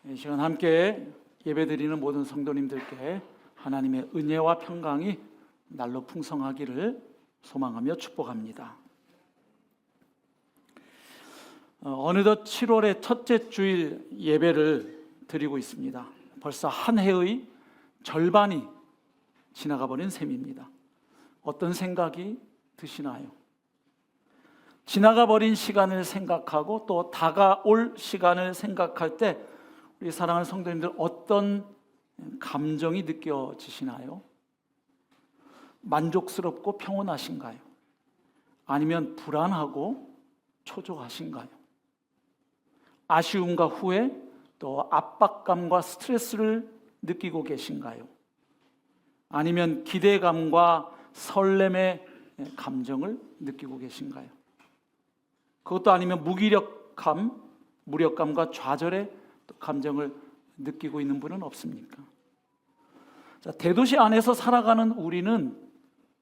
이 시간 함께 예배드리는 모든 성도님들께 하나님의 은혜와 평강이 날로 풍성하기를 소망하며 축복합니다. 어느덧 7월의 첫째 주일 예배를 드리고 있습니다. 벌써 한 해의 절반이 지나가 버린 셈입니다. 어떤 생각이 드시나요? 지나가 버린 시간을 생각하고 또 다가올 시간을 생각할 때 우리 사랑하는 성도님들 어떤 감정이 느껴지시나요? 만족스럽고 평온하신가요? 아니면 불안하고 초조하신가요? 아쉬움과 후회, 또 압박감과 스트레스를 느끼고 계신가요? 아니면 기대감과 설렘의 감정을 느끼고 계신가요? 그것도 아니면 무력감과 좌절의 감정을 느끼고 있는 분은 없습니까? 자, 대도시 안에서 살아가는 우리는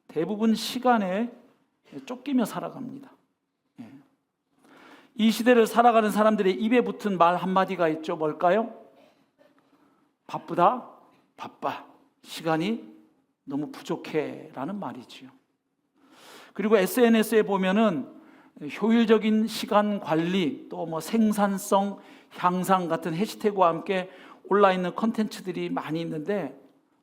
대부분 시간에 쫓기며 살아갑니다. 이 시대를 살아가는 사람들의 입에 붙은 말 한마디가 있죠. 뭘까요? 바쁘다, 바빠, 시간이 너무 부족해 라는 말이지요. 그리고 SNS에 보면은 효율적인 시간 관리, 또 생산성 향상 같은 해시태그와 함께 올라있는 컨텐츠들이 많이 있는데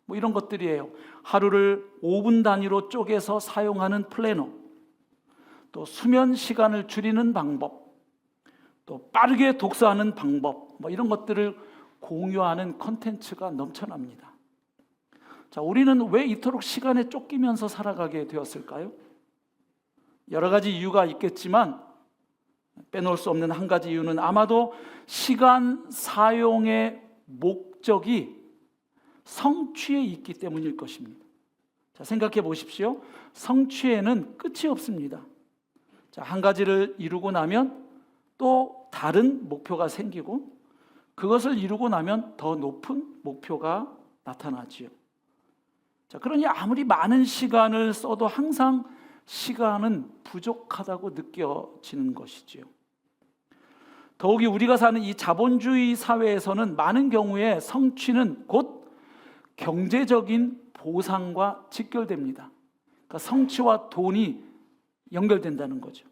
이런 것들이에요. 하루를 5분 단위로 쪼개서 사용하는 플래너, 또 수면 시간을 줄이는 방법, 또 빠르게 독서하는 방법, 이런 것들을 공유하는 컨텐츠가 넘쳐납니다. 자, 우리는 왜 이토록 시간에 쫓기면서 살아가게 되었을까요? 여러 가지 이유가 있겠지만 빼놓을 수 없는 한 가지 이유는 아마도 시간 사용의 목적이 성취에 있기 때문일 것입니다. 자, 생각해 보십시오. 성취에는 끝이 없습니다. 자, 한 가지를 이루고 나면 또 다른 목표가 생기고 그것을 이루고 나면 더 높은 목표가 나타나지요. 자, 그러니 아무리 많은 시간을 써도 항상 시간은 부족하다고 느껴지는 것이지요. 더욱이 우리가 사는 이 자본주의 사회에서는 많은 경우에 성취는 곧 경제적인 보상과 직결됩니다. 그러니까 성취와 돈이 연결된다는 거죠.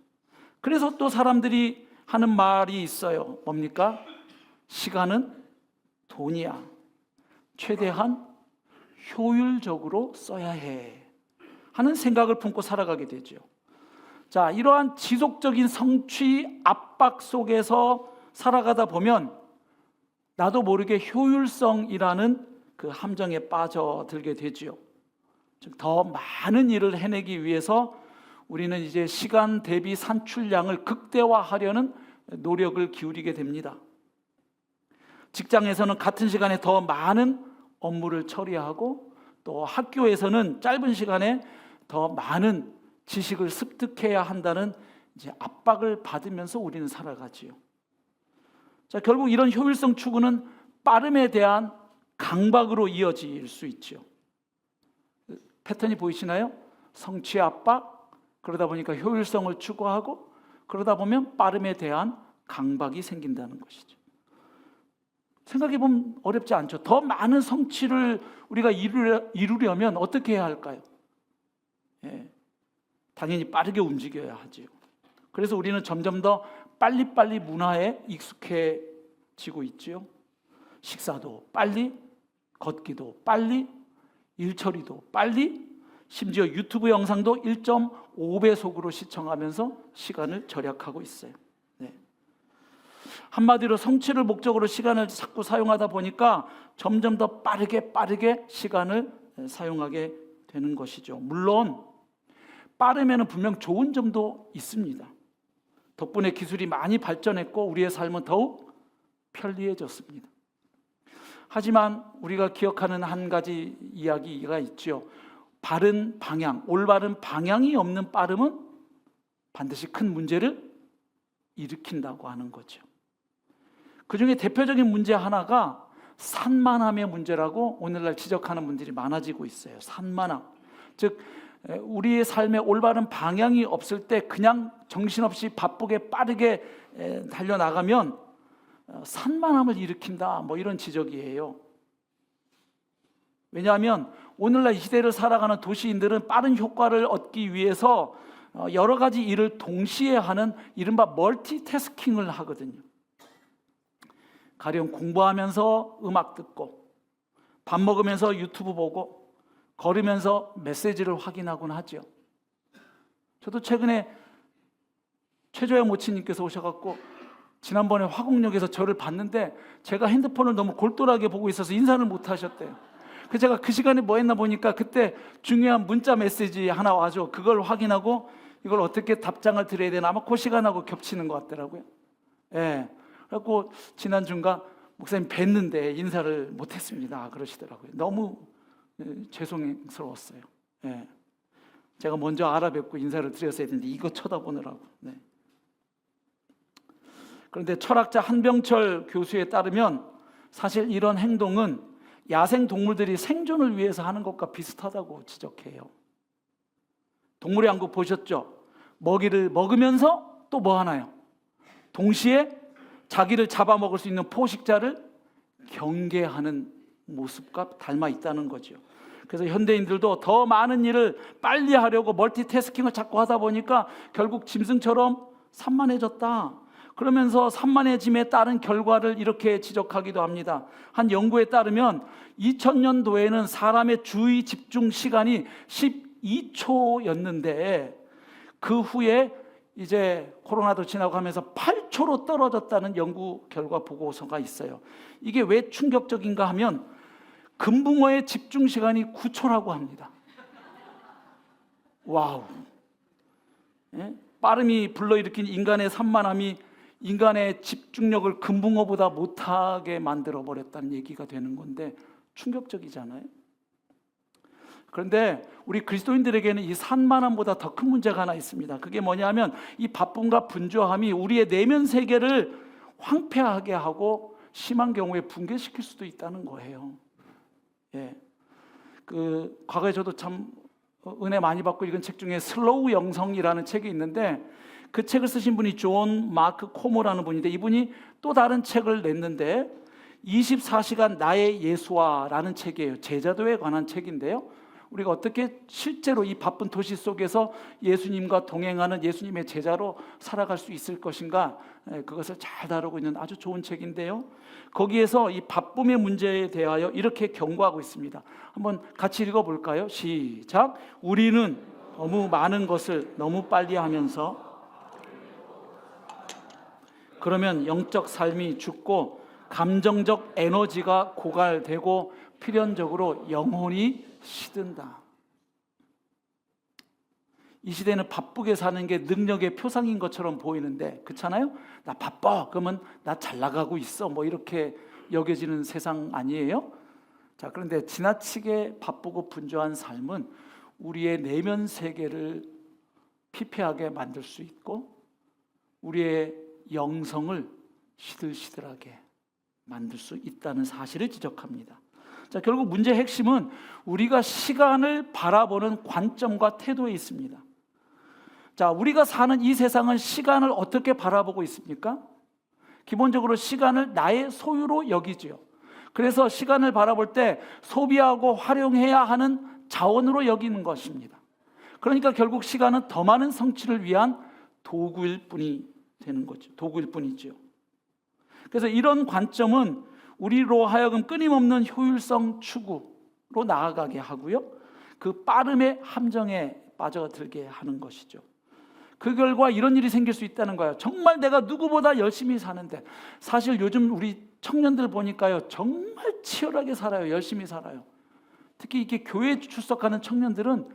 그래서 또 사람들이 하는 말이 있어요. 뭡니까? 시간은 돈이야. 최대한 효율적으로 써야 해. 하는 생각을 품고 살아가게 되죠. 자, 이러한 지속적인 성취 압박 속에서 살아가다 보면 나도 모르게 효율성이라는 그 함정에 빠져들게 되지요. 즉, 더 많은 일을 해내기 위해서 우리는 이제 시간 대비 산출량을 극대화하려는 노력을 기울이게 됩니다. 직장에서는 같은 시간에 더 많은 업무를 처리하고 또 학교에서는 짧은 시간에 더 많은 지식을 습득해야 한다는 이제 압박을 받으면서 우리는 살아가지요. 자, 결국 이런 효율성 추구는 빠름에 대한 강박으로 이어질 수 있죠. 패턴이 보이시나요? 성취 압박, 그러다 보니까 효율성을 추구하고 그러다 보면 빠름에 대한 강박이 생긴다는 것이죠. 생각해 보면 어렵지 않죠. 더 많은 성취를 우리가 이루려면 어떻게 해야 할까요? 당연히 빠르게 움직여야 하지요. 그래서 우리는 점점 더 빨리빨리 문화에 익숙해지고 있지요. 식사도 빨리, 걷기도 빨리, 일 처리도 빨리, 심지어 유튜브 영상도 1.5배속으로 시청하면서 시간을 절약하고 있어요. 한마디로 성취를 목적으로 시간을 자꾸 사용하다 보니까 점점 더 빠르게 시간을 사용하게 되는 것이죠. 물론 빠르면 분명 좋은 점도 있습니다. 덕분에 기술이 많이 발전했고 우리의 삶은 더욱 편리해졌습니다. 하지만 우리가 기억하는 한 가지 이야기가 있죠. 바른 방향, 올바른 방향이 없는 빠름은 반드시 큰 문제를 일으킨다고 하는 거죠. 그 중에 대표적인 문제 하나가 산만함의 문제라고 오늘날 지적하는 분들이 많아지고 있어요. 산만함. 즉 우리의 삶에 올바른 방향이 없을 때 그냥 정신없이 바쁘게 빠르게 달려나가면 산만함을 일으킨다, 뭐 이런 지적이에요. 왜냐하면 오늘날 이 시대를 살아가는 도시인들은 빠른 효과를 얻기 위해서 여러 가지 일을 동시에 하는 이른바 멀티태스킹을 하거든요. 가령 공부하면서 음악 듣고, 밥 먹으면서 유튜브 보고, 걸으면서 메시지를 확인하곤 하죠. 저도 최근에 최조영 모친님께서 오셔갖고 지난번에 화곡역에서 저를 봤는데 제가 핸드폰을 너무 골똘하게 보고 있어서 인사를 못 하셨대요. 그래서 제가 그 시간에 뭐 했나 보니까 그때 중요한 문자 메시지 하나 와줘. 그걸 확인하고 이걸 어떻게 답장을 드려야 되나, 아마 그 시간하고 겹치는 것 같더라고요. 예. 그래갖고 지난주인가 목사님 뵀는데 인사를 못했습니다 그러시더라고요. 너무 죄송스러웠어요. 예. 제가 먼저 알아뵙고 인사를 드렸어야 했는데 이거 쳐다보느라고. 네. 그런데 철학자 한병철 교수에 따르면 사실 이런 행동은 야생 동물들이 생존을 위해서 하는 것과 비슷하다고 지적해요. 동물의 왕국 보셨죠? 먹이를 먹으면서 또 뭐 하나요? 동시에 자기를 잡아먹을 수 있는 포식자를 경계하는 모습과 닮아 있다는 거죠. 그래서 현대인들도 더 많은 일을 빨리 하려고 멀티태스킹을 자꾸 하다 보니까 결국 짐승처럼 산만해졌다. 그러면서 산만해짐에 따른 결과를 이렇게 지적하기도 합니다. 한 연구에 따르면 2000년도에는 사람의 주의 집중 시간이 12초였는데 그 후에 이제 코로나도 지나고 하면서 8초로 떨어졌다는 연구 결과 보고서가 있어요. 이게 왜 충격적인가 하면 금붕어의 집중 시간이 9초라고 합니다. 와우. 예? 빠름이 불러일으킨 인간의 산만함이 인간의 집중력을 금붕어보다 못하게 만들어 버렸다는 얘기가 되는 건데 충격적이잖아요. 그런데 우리 그리스도인들에게는 이 산만함보다 더 큰 문제가 하나 있습니다. 그게 뭐냐면 이 바쁨과 분주함이 우리의 내면 세계를 황폐하게 하고 심한 경우에 붕괴시킬 수도 있다는 거예요. 예. 과거에 저도 참 은혜 많이 받고 읽은 책 중에 슬로우 영성이라는 책이 있는데 그 책을 쓰신 분이 존 마크 코모라는 분인데 이분이 또 다른 책을 냈는데 24시간 나의 예수와라는 책이에요. 제자도에 관한 책인데요. 우리가 어떻게 실제로 이 바쁜 도시 속에서 예수님과 동행하는 예수님의 제자로 살아갈 수 있을 것인가, 그것을 잘 다루고 있는 아주 좋은 책인데요. 거기에서 이 바쁨의 문제에 대하여 이렇게 경고하고 있습니다. 한번 같이 읽어볼까요? 시작. 우리는 너무 많은 것을 너무 빨리 하면서 그러면 영적 삶이 죽고 감정적 에너지가 고갈되고 필연적으로 영혼이 시든다. 이 시대는 바쁘게 사는 게 능력의 표상인 것처럼 보이는데 그렇잖아요? 나 바빠 그러면 나 잘 나가고 있어 뭐 이렇게 여겨지는 세상 아니에요? 자, 그런데 지나치게 바쁘고 분주한 삶은 우리의 내면 세계를 피폐하게 만들 수 있고 우리의 영성을 시들시들하게 만들 수 있다는 사실을 지적합니다. 자, 결국 문제의 핵심은 우리가 시간을 바라보는 관점과 태도에 있습니다. 자, 우리가 사는 이 세상은 시간을 어떻게 바라보고 있습니까? 기본적으로 시간을 나의 소유로 여기지요. 그래서 시간을 바라볼 때 소비하고 활용해야 하는 자원으로 여기는 것입니다. 그러니까 결국 시간은 더 많은 성취를 위한 도구일 뿐이 되는 거죠. 도구일 뿐이죠. 그래서 이런 관점은 우리로 하여금 끊임없는 효율성 추구로 나아가게 하고요. 그 빠름의 함정에 빠져들게 하는 것이죠. 그 결과 이런 일이 생길 수 있다는 거예요. 정말 내가 누구보다 열심히 사는데 사실 요즘 우리 청년들 보니까요. 정말 치열하게 살아요. 열심히 살아요. 특히 이렇게 교회에 출석하는 청년들은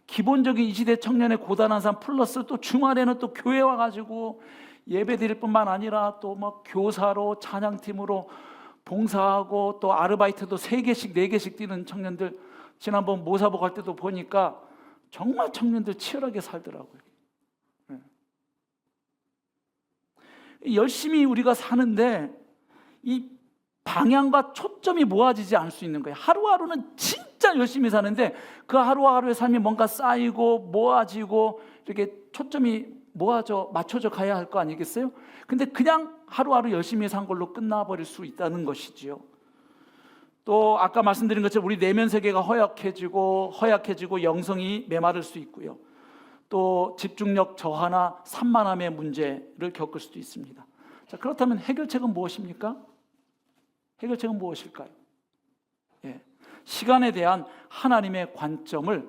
기본적인 이 시대 청년의 고단한 삶 플러스 또 주말에는 또 교회 와가지고 예배 드릴 뿐만 아니라 또 막 교사로 찬양팀으로 봉사하고 또 아르바이트도 3개씩 4개씩 뛰는 청년들 지난번 모사복 할 때도 보니까 정말 청년들 치열하게 살더라고요. 열심히 우리가 사는데 이 방향과 초점이 모아지지 않을 수 있는 거예요. 하루하루는 진짜 열심히 사는데 그 하루하루의 삶이 뭔가 쌓이고 모아지고 이렇게 초점이 맞춰져 가야 할 거 아니겠어요? 근데 그냥 하루하루 열심히 산 걸로 끝나버릴 수 있다는 것이지요. 또 아까 말씀드린 것처럼 우리 내면 세계가 허약해지고 영성이 메마를 수 있고요. 또 집중력 저하나 산만함의 문제를 겪을 수도 있습니다. 자, 그렇다면 해결책은 무엇입니까? 해결책은 무엇일까요? 시간에 대한 하나님의 관점을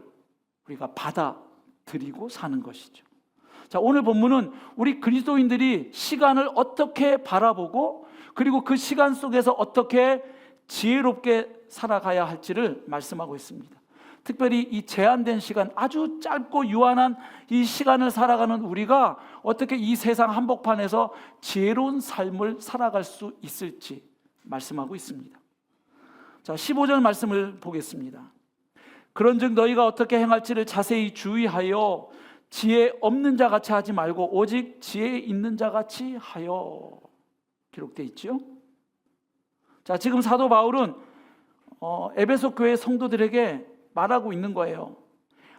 우리가 받아들이고 사는 것이죠. 자, 오늘 본문은 우리 그리스도인들이 시간을 어떻게 바라보고 그리고 그 시간 속에서 어떻게 지혜롭게 살아가야 할지를 말씀하고 있습니다. 특별히 이 제한된 시간, 아주 짧고 유한한 이 시간을 살아가는 우리가 어떻게 이 세상 한복판에서 지혜로운 삶을 살아갈 수 있을지 말씀하고 있습니다. 자, 15절 말씀을 보겠습니다. 그런즉 너희가 어떻게 행할지를 자세히 주의하여 지혜 없는 자 같이 하지 말고 오직 지혜 있는 자 같이 하여, 기록되어 있죠. 자, 지금 사도 바울은 에베소 교회 성도들에게 말하고 있는 거예요.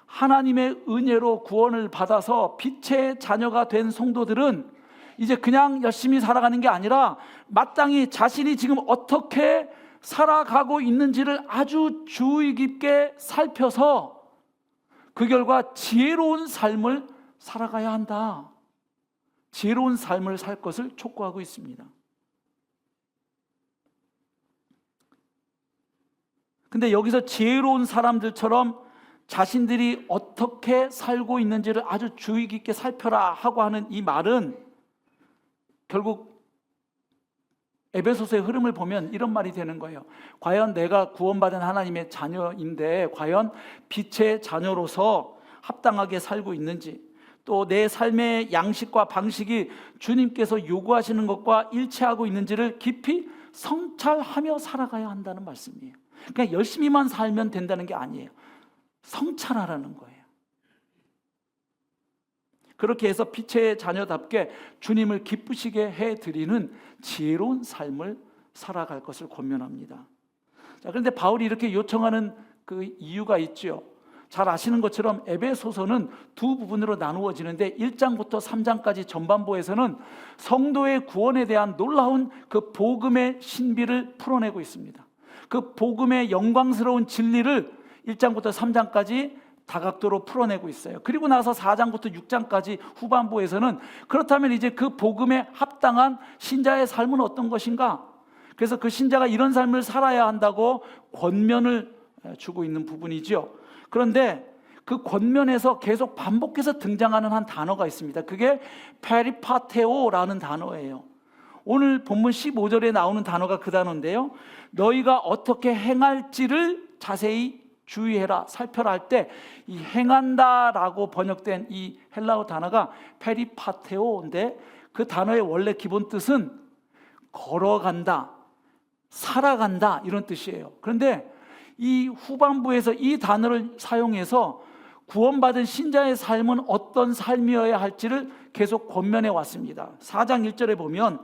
하나님의 은혜로 구원을 받아서 빛의 자녀가 된 성도들은 이제 그냥 열심히 살아가는 게 아니라 마땅히 자신이 지금 어떻게 살아가고 있는지를 아주 주의 깊게 살펴서 그 결과 지혜로운 삶을 살아가야 한다. 지혜로운 삶을 살 것을 촉구하고 있습니다. 근데 여기서 지혜로운 사람들처럼 자신들이 어떻게 살고 있는지를 아주 주의 깊게 살펴라 하고 하는 이 말은 결국 에베소서의 흐름을 보면 이런 말이 되는 거예요. 과연 내가 구원받은 하나님의 자녀인데 과연 빛의 자녀로서 합당하게 살고 있는지, 또 내 삶의 양식과 방식이 주님께서 요구하시는 것과 일치하고 있는지를 깊이 성찰하며 살아가야 한다는 말씀이에요. 그냥 열심히만 살면 된다는 게 아니에요. 성찰하라는 거예요. 그렇게 해서 빛의 자녀답게 주님을 기쁘시게 해드리는 지혜로운 삶을 살아갈 것을 권면합니다. 자, 그런데 바울이 이렇게 요청하는 그 이유가 있죠. 잘 아시는 것처럼 에베소서는 두 부분으로 나누어지는데 1장부터 3장까지 전반부에서는 성도의 구원에 대한 놀라운 그 복음의 신비를 풀어내고 있습니다. 그 복음의 영광스러운 진리를 1장부터 3장까지 다각도로 풀어내고 있어요. 그리고 나서 4장부터 6장까지 후반부에서는 그렇다면 이제 그 복음에 합당한 신자의 삶은 어떤 것인가? 그래서 그 신자가 이런 삶을 살아야 한다고 권면을 주고 있는 부분이죠. 그런데 그 권면에서 계속 반복해서 등장하는 한 단어가 있습니다. 그게 페리파테오라는 단어예요. 오늘 본문 15절에 나오는 단어가 그 단어인데요. 너희가 어떻게 행할지를 자세히 주의해라, 살펴라 할 때 이 행한다라고 번역된 이 헬라어 단어가 페리파테오인데 그 단어의 원래 기본 뜻은 걸어간다, 살아간다 이런 뜻이에요. 그런데 이 후반부에서 이 단어를 사용해서 구원받은 신자의 삶은 어떤 삶이어야 할지를 계속 권면해 왔습니다. 4장 1절에 보면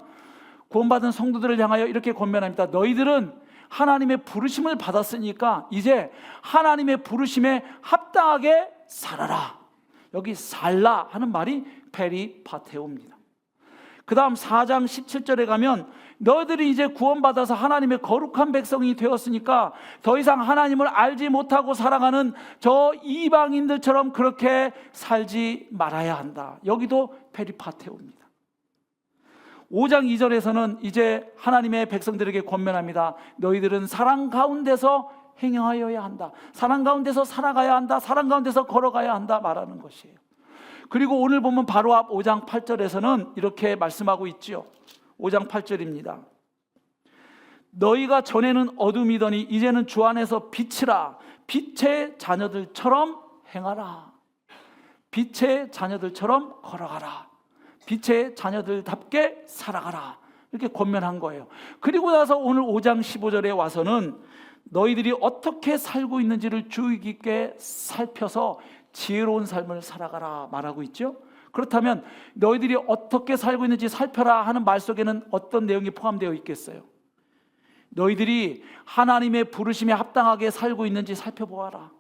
구원받은 성도들을 향하여 이렇게 권면합니다. 너희들은 하나님의 부르심을 받았으니까 이제 하나님의 부르심에 합당하게 살아라. 여기 살라 하는 말이 페리파테오입니다. 그 다음 4장 17절에 가면 너희들이 이제 구원받아서 하나님의 거룩한 백성이 되었으니까 더 이상 하나님을 알지 못하고 살아가는 저 이방인들처럼 그렇게 살지 말아야 한다. 여기도 페리파테오입니다. 5장 2절에서는 이제 하나님의 백성들에게 권면합니다. 너희들은 사랑 가운데서 행하여야 한다. 사랑 가운데서 살아가야 한다. 사랑 가운데서 걸어가야 한다 말하는 것이에요. 그리고 오늘 보면 바로 앞 5장 8절에서는 이렇게 말씀하고 있죠. 5장 8절입니다. 너희가 전에는 어둠이더니 이제는 주 안에서 빛이라. 빛의 자녀들처럼 행하라. 빛의 자녀들처럼 걸어가라. 빛의 자녀들답게 살아가라. 이렇게 권면한 거예요. 그리고 나서 오늘 5장 15절에 와서는 너희들이 어떻게 살고 있는지를 주의 깊게 살펴서 지혜로운 삶을 살아가라 말하고 있죠. 그렇다면 너희들이 어떻게 살고 있는지 살펴라 하는 말 속에는 어떤 내용이 포함되어 있겠어요? 너희들이 하나님의 부르심에 합당하게 살고 있는지 살펴보아라.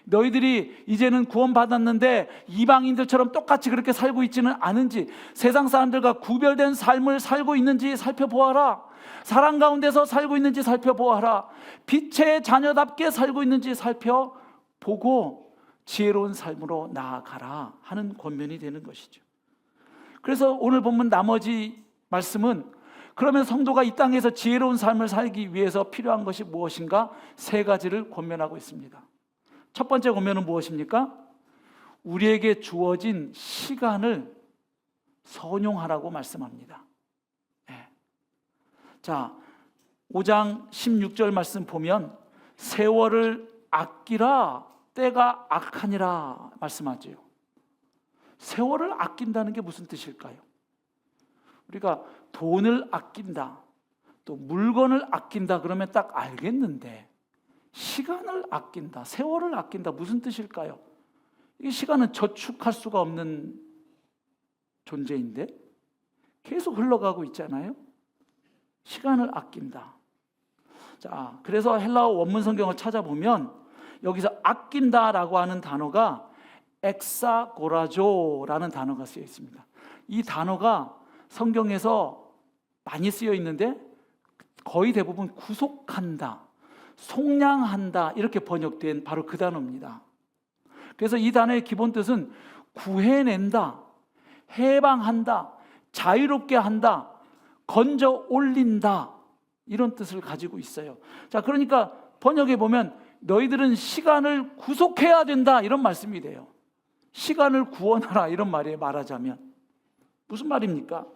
너희들이 이제는 구원받았는데 이방인들처럼 똑같이 그렇게 살고 있지는 않은지, 세상 사람들과 구별된 삶을 살고 있는지 살펴보아라. 사랑 가운데서 살고 있는지 살펴보아라. 빛의 자녀답게 살고 있는지 살펴보고 지혜로운 삶으로 나아가라 하는 권면이 되는 것이죠. 그래서 오늘 본문 나머지 말씀은, 그러면 성도가 이 땅에서 지혜로운 삶을 살기 위해서 필요한 것이 무엇인가? 세 가지를 권면하고 있습니다. 첫 번째 권면은 무엇입니까? 우리에게 주어진 시간을 선용하라고 말씀합니다. 네. 자, 5장 16절 말씀 보면 세월을 아끼라, 때가 악하니라 말씀하죠. 세월을 아낀다는 게 무슨 뜻일까요? 우리가 돈을 아낀다, 또 물건을 아낀다 그러면 딱 알겠는데, 시간을 아낀다, 세월을 아낀다, 무슨 뜻일까요? 이 시간은 저축할 수가 없는 존재인데 계속 흘러가고 있잖아요. 시간을 아낀다. 자, 그래서 헬라어 원문 성경을 찾아보면 여기서 아낀다라고 하는 단어가 엑사고라조라는 단어가 쓰여 있습니다. 이 단어가 성경에서 많이 쓰여 있는데 거의 대부분 구속한다, 속량한다 이렇게 번역된 바로 그 단어입니다. 그래서 이 단어의 기본 뜻은 구해낸다, 해방한다, 자유롭게 한다, 건져 올린다 이런 뜻을 가지고 있어요. 자, 그러니까 번역해 보면 너희들은 시간을 구속해야 된다 이런 말씀이 돼요. 시간을 구원하라 이런 말이에요. 말하자면 무슨 말입니까?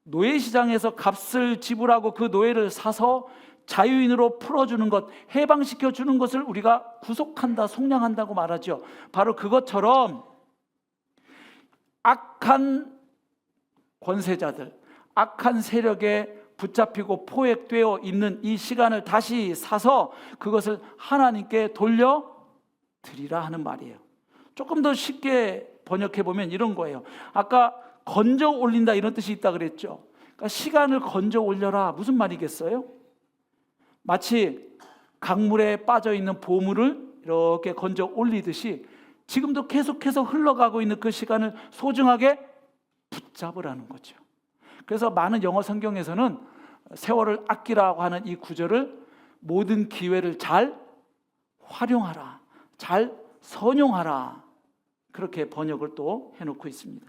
노예시장에서 값을 지불하고 그 노예를 사서 자유인으로 풀어주는 것, 해방시켜주는 것을 우리가 구속한다, 속량한다고 말하죠. 바로 그것처럼 악한 권세자들, 악한 세력에 붙잡히고 포획되어 있는 이 시간을 다시 사서 그것을 하나님께 돌려드리라 하는 말이에요. 조금 더 쉽게 번역해 보면 이런 거예요. 아까 건져 올린다 이런 뜻이 있다 그랬죠. 그러니까 시간을 건져 올려라, 무슨 말이겠어요? 마치 강물에 빠져 있는 보물을 이렇게 건져 올리듯이 지금도 계속해서 흘러가고 있는 그 시간을 소중하게 붙잡으라는 거죠. 그래서 많은 영어 성경에서는 세월을 아끼라고 하는 이 구절을 모든 기회를 잘 활용하라, 잘 선용하라 그렇게 번역을 또 해놓고 있습니다.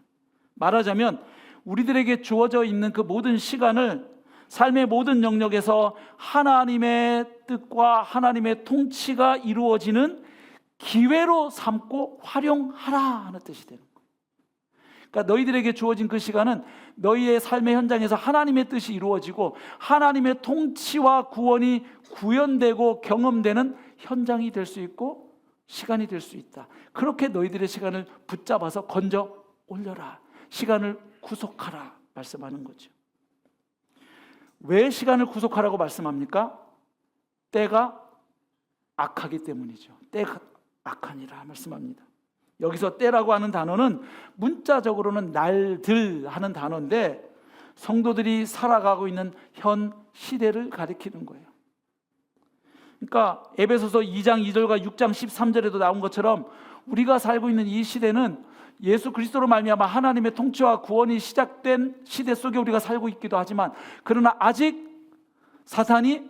말하자면 우리들에게 주어져 있는 그 모든 시간을 삶의 모든 영역에서 하나님의 뜻과 하나님의 통치가 이루어지는 기회로 삼고 활용하라 하는 뜻이 되는 거예요. 그러니까 너희들에게 주어진 그 시간은 너희의 삶의 현장에서 하나님의 뜻이 이루어지고 하나님의 통치와 구원이 구현되고 경험되는 현장이 될 수 있고 시간이 될 수 있다. 그렇게 너희들의 시간을 붙잡아서 건져 올려라, 시간을 구속하라 말씀하는 거죠. 왜 시간을 구속하라고 말씀합니까? 때가 악하기 때문이죠. 때가 악하니라 말씀합니다. 여기서 때라고 하는 단어는 문자적으로는 날들 하는 단어인데 성도들이 살아가고 있는 현 시대를 가리키는 거예요. 그러니까 에베소서 2장 2절과 6장 13절에도 나온 것처럼 우리가 살고 있는 이 시대는 예수 그리스도로 말미암아 하나님의 통치와 구원이 시작된 시대 속에 우리가 살고 있기도 하지만, 그러나 아직 사탄이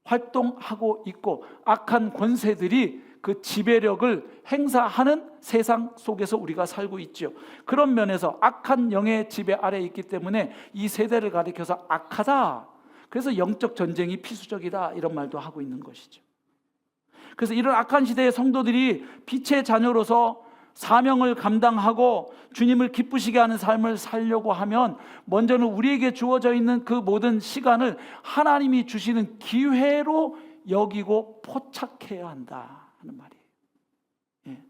활동하고 있고 악한 권세들이 그 지배력을 행사하는 세상 속에서 우리가 살고 있죠. 그런 면에서 악한 영의 지배 아래에 있기 때문에 이 세대를 가리켜서 악하다, 그래서 영적 전쟁이 필수적이다 이런 말도 하고 있는 것이죠. 그래서 이런 악한 시대의 성도들이 빛의 자녀로서 사명을 감당하고 주님을 기쁘시게 하는 삶을 살려고 하면 먼저는 우리에게 주어져 있는 그 모든 시간을 하나님이 주시는 기회로 여기고 포착해야 한다 하는 말이에요. 예.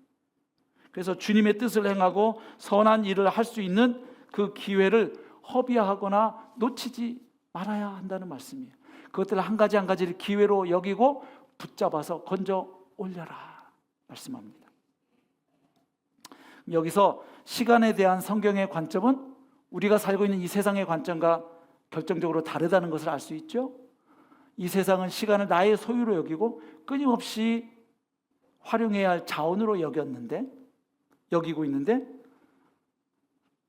그래서 주님의 뜻을 행하고 선한 일을 할 수 있는 그 기회를 허비하거나 놓치지 말아야 한다는 말씀이에요. 그것들을 한 가지 한 가지를 기회로 여기고 붙잡아서 건져 올려라 말씀합니다. 여기서 시간에 대한 성경의 관점은 우리가 살고 있는 이 세상의 관점과 결정적으로 다르다는 것을 알 수 있죠. 이 세상은 시간을 나의 소유로 여기고 끊임없이 활용해야 할 자원으로 여기고 있는데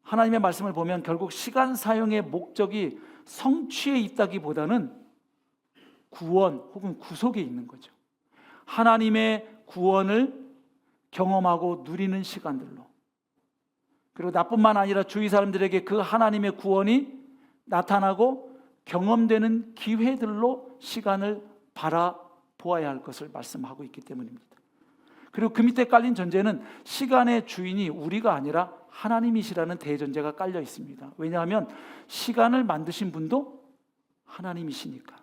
하나님의 말씀을 보면 결국 시간 사용의 목적이 성취에 있다기보다는 구원 혹은 구속에 있는 거죠. 하나님의 구원을 경험하고 누리는 시간들로, 그리고 나뿐만 아니라 주위 사람들에게 그 하나님의 구원이 나타나고 경험되는 기회들로 시간을 바라보아야 할 것을 말씀하고 있기 때문입니다. 그리고 그 밑에 깔린 전제는 시간의 주인이 우리가 아니라 하나님이시라는 대전제가 깔려 있습니다. 왜냐하면 시간을 만드신 분도 하나님이시니까.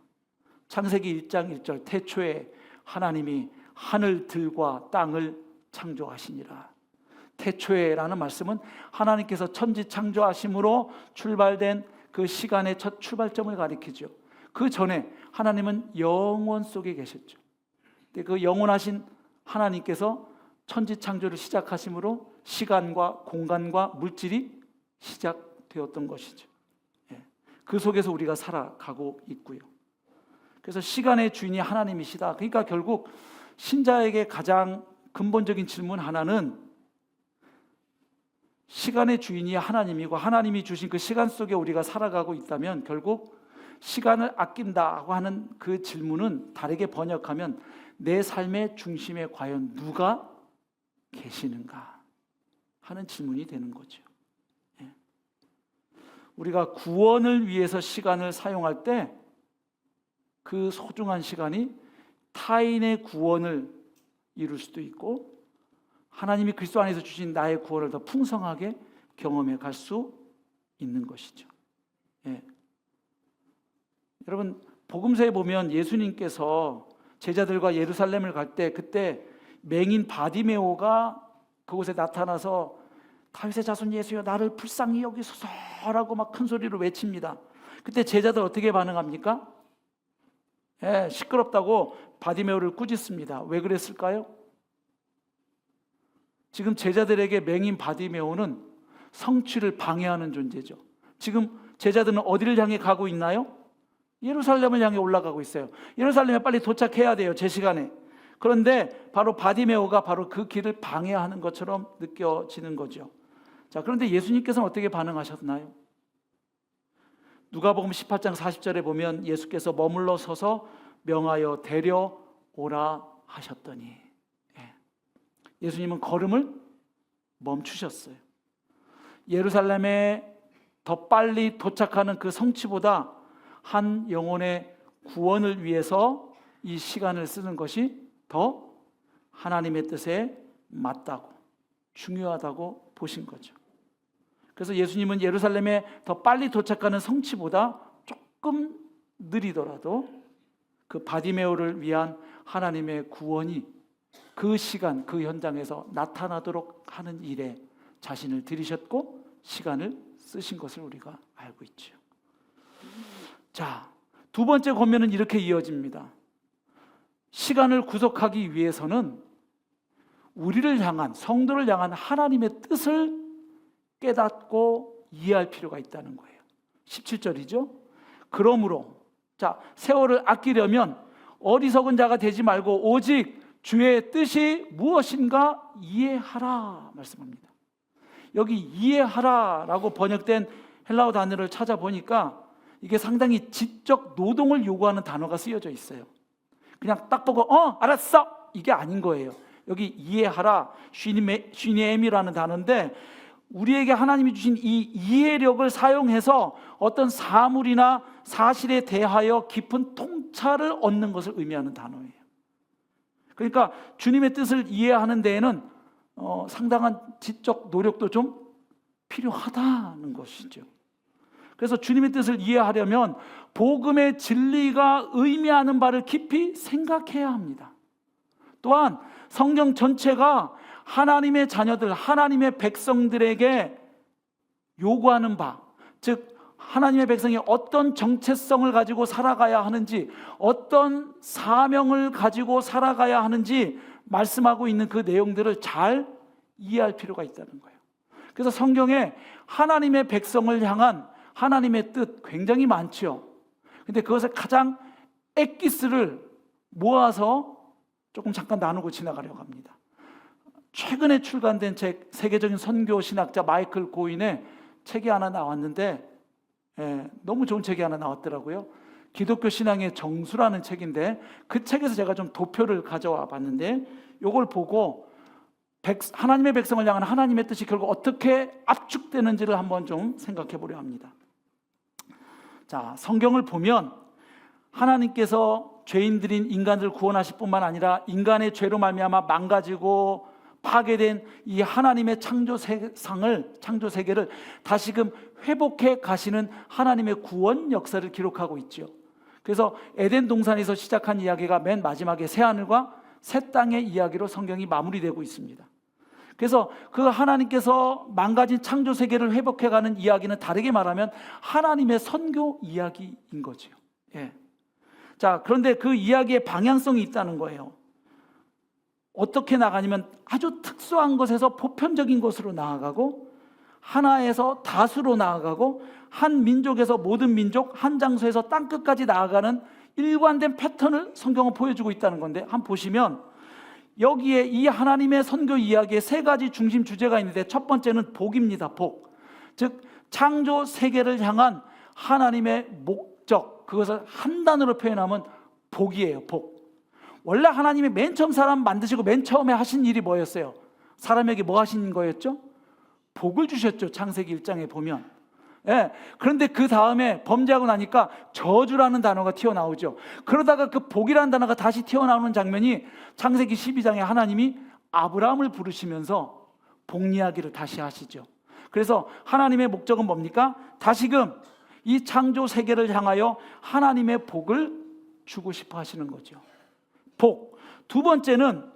창세기 1장 1절 태초에 하나님이 하늘들과 땅을 창조하시니라. 태초에라는 말씀은 하나님께서 천지 창조하심으로 출발된 그 시간의 첫 출발점을 가리키죠. 그 전에 하나님은 영원 속에 계셨죠. 그 영원하신 하나님께서 천지 창조를 시작하심으로 시간과 공간과 물질이 시작되었던 것이죠. 그 속에서 우리가 살아가고 있고요. 그래서 시간의 주인이 하나님이시다. 그러니까 결국 신자에게 가장 근본적인 질문 하나는 시간의 주인이 하나님이고 하나님이 주신 그 시간 속에 우리가 살아가고 있다면 결국 시간을 아낀다고 하는 그 질문은 다르게 번역하면 내 삶의 중심에 과연 누가 계시는가 하는 질문이 되는 거죠. 우리가 구원을 위해서 시간을 사용할 때 그 소중한 시간이 타인의 구원을 이룰 수도 있고 하나님이 그리스도 안에서 주신 나의 구원을 더 풍성하게 경험해 갈 수 있는 것이죠. 여러분, 복음서에 보면 예수님께서 제자들과 예루살렘을 갈 때 그때 맹인 바디메오가 그곳에 나타나서 다윗의 자손 예수여 나를 불쌍히 여기소서라고 막 큰 소리로 외칩니다. 그때 제자들 어떻게 반응합니까? 시끄럽다고 바디메오를 꾸짖습니다. 왜 그랬을까요? 지금 제자들에게 맹인 바디메오는 성취를 방해하는 존재죠. 지금 제자들은 어디를 향해 가고 있나요? 예루살렘을 향해 올라가고 있어요. 예루살렘에 빨리 도착해야 돼요, 제 시간에. 그런데 바로 바디메오가 바로 그 길을 방해하는 것처럼 느껴지는 거죠. 자, 그런데 예수님께서는 어떻게 반응하셨나요? 누가복음 18장 40절에 보면 예수께서 머물러 서서 명하여 데려오라 하셨더니 예수님은 걸음을 멈추셨어요. 예루살렘에 더 빨리 도착하는 그 성취보다 한 영혼의 구원을 위해서 이 시간을 쓰는 것이 더 하나님의 뜻에 맞다고, 중요하다고 보신 거죠. 그래서 예수님은 예루살렘에 더 빨리 도착하는 성취보다 조금 느리더라도 그 바디메오를 위한 하나님의 구원이 그 시간, 그 현장에서 나타나도록 하는 일에 자신을 들이셨고 시간을 쓰신 것을 우리가 알고 있죠. 자, 두 번째 권면은 이렇게 이어집니다. 시간을 구속하기 위해서는 우리를 향한, 성도를 향한 하나님의 뜻을 깨닫고 이해할 필요가 있다는 거예요. 17절이죠. 그러므로 자, 세월을 아끼려면 어리석은 자가 되지 말고 오직 주의 뜻이 무엇인가 이해하라 말씀합니다. 여기 이해하라라고 번역된 헬라어 단어를 찾아보니까 이게 상당히 지적 노동을 요구하는 단어가 쓰여져 있어요. 그냥 딱 보고 알았어 이게 아닌 거예요. 여기 이해하라 쉬니엠이라는 단어인데 우리에게 하나님이 주신 이 이해력을 사용해서 어떤 사물이나 사실에 대하여 깊은 통찰을 얻는 것을 의미하는 단어예요. 그러니까 주님의 뜻을 이해하는 데에는 상당한 지적 노력도 좀 필요하다는 것이죠. 그래서 주님의 뜻을 이해하려면 복음의 진리가 의미하는 바를 깊이 생각해야 합니다. 또한 성경 전체가 하나님의 자녀들, 하나님의 백성들에게 요구하는 바, 즉 하나님의 백성이 어떤 정체성을 가지고 살아가야 하는지, 어떤 사명을 가지고 살아가야 하는지 말씀하고 있는 그 내용들을 잘 이해할 필요가 있다는 거예요. 그래서 성경에 하나님의 백성을 향한 하나님의 뜻 굉장히 많죠. 근데 그것을 가장 엑기스를 모아서 조금 잠깐 나누고 지나가려고 합니다. 최근에 출간된 책, 세계적인 선교 신학자 마이클 고인의 책이 하나 나왔는데, 너무 좋은 책이 하나 나왔더라고요. 기독교 신앙의 정수라는 책인데, 그 책에서 제가 좀 도표를 가져와 봤는데, 이걸 보고 하나님의 백성을 향한 하나님의 뜻이 결국 어떻게 압축되는지를 한번 좀 생각해 보려 합니다. 자, 성경을 보면 하나님께서 죄인들인 인간들을 구원하실 뿐만 아니라 인간의 죄로 말미암아 망가지고 파괴된 이 하나님의 창조 세계를 다시금 회복해 가시는 하나님의 구원 역사를 기록하고 있죠. 그래서 에덴 동산에서 시작한 이야기가 맨 마지막에 새하늘과 새 땅의 이야기로 성경이 마무리되고 있습니다. 그래서 그 하나님께서 망가진 창조 세계를 회복해가는 이야기는 다르게 말하면 하나님의 선교 이야기인 거죠. 자, 그런데 그 이야기의 방향성이 있다는 거예요. 어떻게 나가냐면 아주 특수한 것에서 보편적인 것으로 나아가고, 하나에서 다수로 나아가고, 한 민족에서 모든 민족, 한 장소에서 땅끝까지 나아가는 일관된 패턴을 성경은 보여주고 있다는 건데, 한번 보시면 여기에 이 하나님의 선교 이야기에 세 가지 중심 주제가 있는데, 첫 번째는 복입니다. 복. 즉 창조 세계를 향한 하나님의 목적, 그것을 한 단어로 표현하면 복이에요. 복. 원래 하나님이 맨 처음 사람 만드시고 맨 처음에 하신 일이 뭐였어요? 사람에게 뭐 하신 거였죠? 복을 주셨죠. 창세기 1장에 보면. 그런데 그 다음에 범죄하고 나니까 저주라는 단어가 튀어나오죠. 그러다가 그 복이라는 단어가 다시 튀어나오는 장면이 창세기 12장에 하나님이 아브라함을 부르시면서 복 이야기를 다시 하시죠. 그래서 하나님의 목적은 뭡니까? 다시금 이 창조 세계를 향하여 하나님의 복을 주고 싶어 하시는 거죠. 복. 두 번째는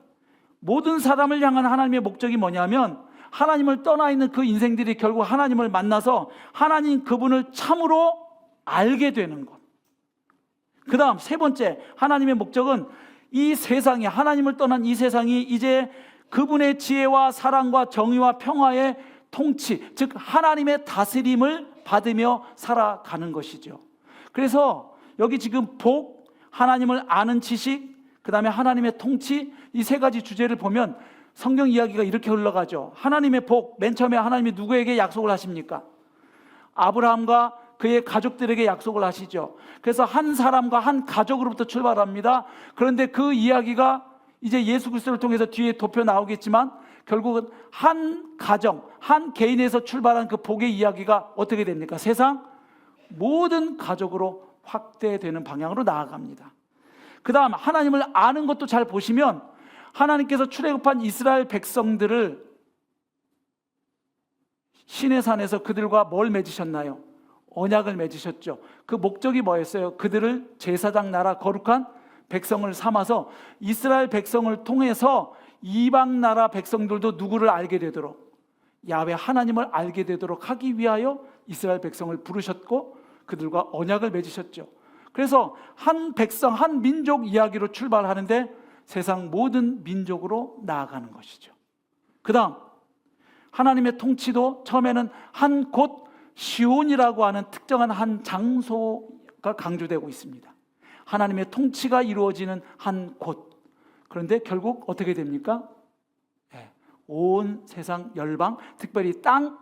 모든 사람을 향한 하나님의 목적이 뭐냐면, 하나님을 떠나 있는 그 인생들이 결국 하나님을 만나서 하나님 그분을 참으로 알게 되는 것. 그 다음 세 번째, 하나님의 목적은 이 세상이, 하나님을 떠난 이 세상이 이제 그분의 지혜와 사랑과 정의와 평화의 통치, 즉 하나님의 다스림을 받으며 살아가는 것이죠. 그래서 여기 지금 복, 하나님을 아는 지식, 그 다음에 하나님의 통치, 이 세 가지 주제를 보면 성경 이야기가 이렇게 흘러가죠. 하나님의 복, 맨 처음에 하나님이 누구에게 약속을 하십니까? 아브라함과 그의 가족들에게 약속을 하시죠. 그래서 한 사람과 한 가족으로부터 출발합니다. 그런데 그 이야기가 이제 예수 그리스도를 통해서 뒤에 도표 나오겠지만 결국은 한 가정, 한 개인에서 출발한 그 복의 이야기가 어떻게 됩니까? 세상 모든 가족으로 확대되는 방향으로 나아갑니다. 그 다음 하나님을 아는 것도 잘 보시면, 하나님께서 출애굽한 이스라엘 백성들을 시내산에서 그들과 뭘 맺으셨나요? 언약을 맺으셨죠. 그 목적이 뭐였어요? 그들을 제사장 나라 거룩한 백성을 삼아서 이스라엘 백성을 통해서 이방 나라 백성들도 누구를 알게 되도록, 야훼 하나님을 알게 되도록 하기 위하여 이스라엘 백성을 부르셨고 그들과 언약을 맺으셨죠. 그래서 한 백성, 한 민족 이야기로 출발하는데 세상 모든 민족으로 나아가는 것이죠. 그 다음 하나님의 통치도 처음에는 한 곳 시온이라고 하는 특정한 한 장소가 강조되고 있습니다. 하나님의 통치가 이루어지는 한 곳. 그런데 결국 어떻게 됩니까? 온 세상 열방, 특별히 땅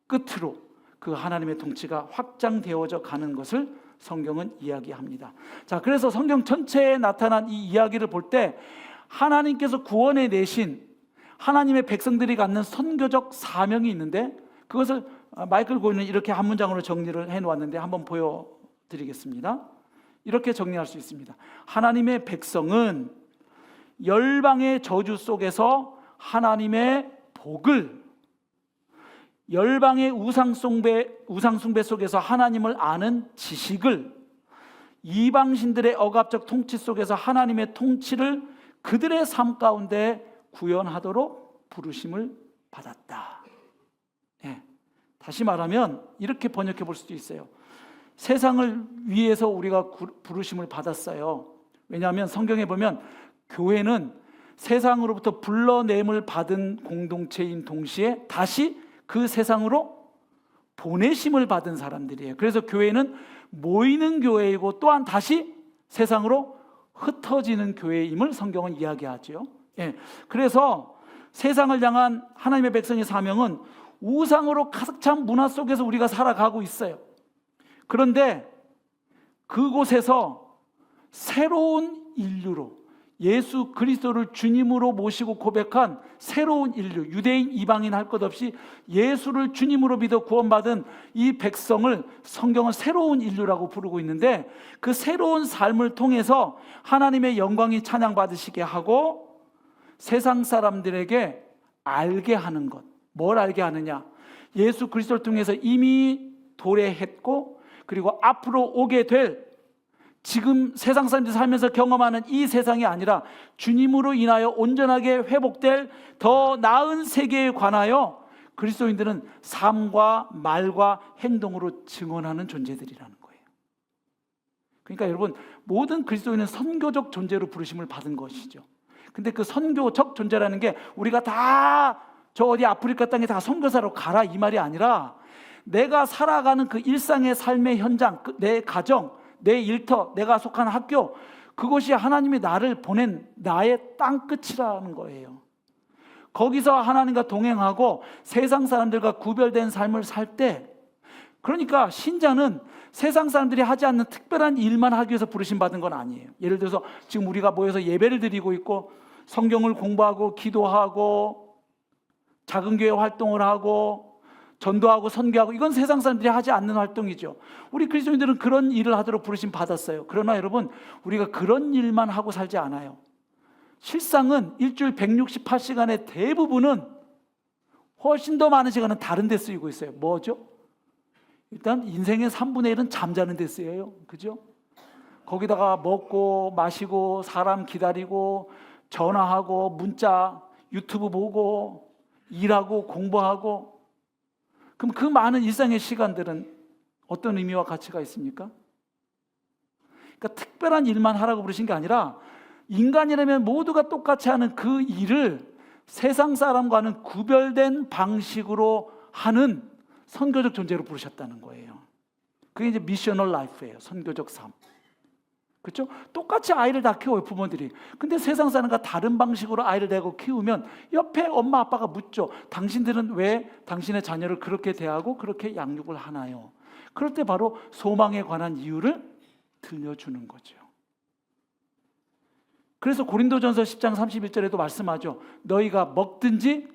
끝으로 그 하나님의 통치가 확장되어져 가는 것을 성경은 이야기합니다. 자, 그래서 성경 전체에 나타난 이 이야기를 볼 때 하나님께서 구원해 내신 하나님의 백성들이 갖는 선교적 사명이 있는데, 그것을 마이클 고인은 이렇게 한 문장으로 정리를 해놓았는데 한번 보여드리겠습니다. 이렇게 정리할 수 있습니다. 하나님의 백성은 열방의 저주 속에서 하나님의 복을, 열방의 우상숭배 속에서 하나님을 아는 지식을, 이방신들의 억압적 통치 속에서 하나님의 통치를 그들의 삶 가운데 구현하도록 부르심을 받았다. 다시 말하면 이렇게 번역해 볼 수도 있어요. 세상을 위해서 우리가 부르심을 받았어요. 왜냐하면 성경에 보면 교회는 세상으로부터 불러냄을 받은 공동체인 동시에 다시 그 세상으로 보내심을 받은 사람들이에요. 그래서 교회는 모이는 교회이고 또한 다시 세상으로 흩어지는 교회임을 성경은 이야기하죠. 예. 그래서 세상을 향한 하나님의 백성의 사명은 우상으로 가득 찬 문화 속에서 우리가 살아가고 있어요. 그런데 그곳에서 새로운 인류로 예수 그리스도를 주님으로 모시고 고백한 새로운 인류, 유대인 이방인 할 것 없이 예수를 주님으로 믿어 구원받은 이 백성을 성경은 새로운 인류라고 부르고 있는데, 그 새로운 삶을 통해서 하나님의 영광이 찬양받으시게 하고 세상 사람들에게 알게 하는 것. 뭘 알게 하느냐? 예수 그리스도를 통해서 이미 도래했고 그리고 앞으로 오게 될, 지금 세상 사람들이 살면서 경험하는 이 세상이 아니라 주님으로 인하여 온전하게 회복될 더 나은 세계에 관하여 그리스도인들은 삶과 말과 행동으로 증언하는 존재들이라는 거예요. 그러니까 여러분, 모든 그리스도인은 선교적 존재로 부르심을 받은 것이죠. 근데 그 선교적 존재라는 게 우리가 다 저 어디 아프리카 땅에 다 선교사로 가라 이 말이 아니라, 내가 살아가는 그 일상의 삶의 현장, 내 가정, 내 일터, 내가 속한 학교, 그것이 하나님이 나를 보낸 나의 땅끝이라는 거예요. 거기서 하나님과 동행하고 세상 사람들과 구별된 삶을 살 때, 그러니까 신자는 세상 사람들이 하지 않는 특별한 일만 하기 위해서 부르심 받은 건 아니에요. 예를 들어서 지금 우리가 모여서 예배를 드리고 있고 성경을 공부하고 기도하고 작은 교회 활동을 하고 전도하고 선교하고, 이건 세상 사람들이 하지 않는 활동이죠. 우리 그리스도인들은 그런 일을 하도록 부르심 받았어요. 그러나 여러분, 우리가 그런 일만 하고 살지 않아요. 실상은 일주일 168시간의 대부분은, 훨씬 더 많은 시간은 다른 데 쓰이고 있어요. 뭐죠? 일단 인생의 3분의 1은 잠자는 데 쓰여요. 그죠? 거기다가 먹고 마시고 사람 기다리고 전화하고 문자 유튜브 보고 일하고 공부하고, 그럼 그 많은 일상의 시간들은 어떤 의미와 가치가 있습니까? 그러니까 특별한 일만 하라고 부르신 게 아니라, 인간이라면 모두가 똑같이 하는 그 일을 세상 사람과는 구별된 방식으로 하는 선교적 존재로 부르셨다는 거예요. 그게 이제 미셔널 라이프예요. 선교적 삶. 그렇죠? 똑같이 아이를 다 키워요, 부모들이. 근데 세상 사람과 다른 방식으로 아이를 내고 키우면 옆에 엄마 아빠가 묻죠. 당신들은 왜 당신의 자녀를 그렇게 대하고 그렇게 양육을 하나요? 그럴 때 바로 소망에 관한 이유를 들려주는 거죠. 그래서 고린도전서 10장 31절에도 말씀하죠. 너희가 먹든지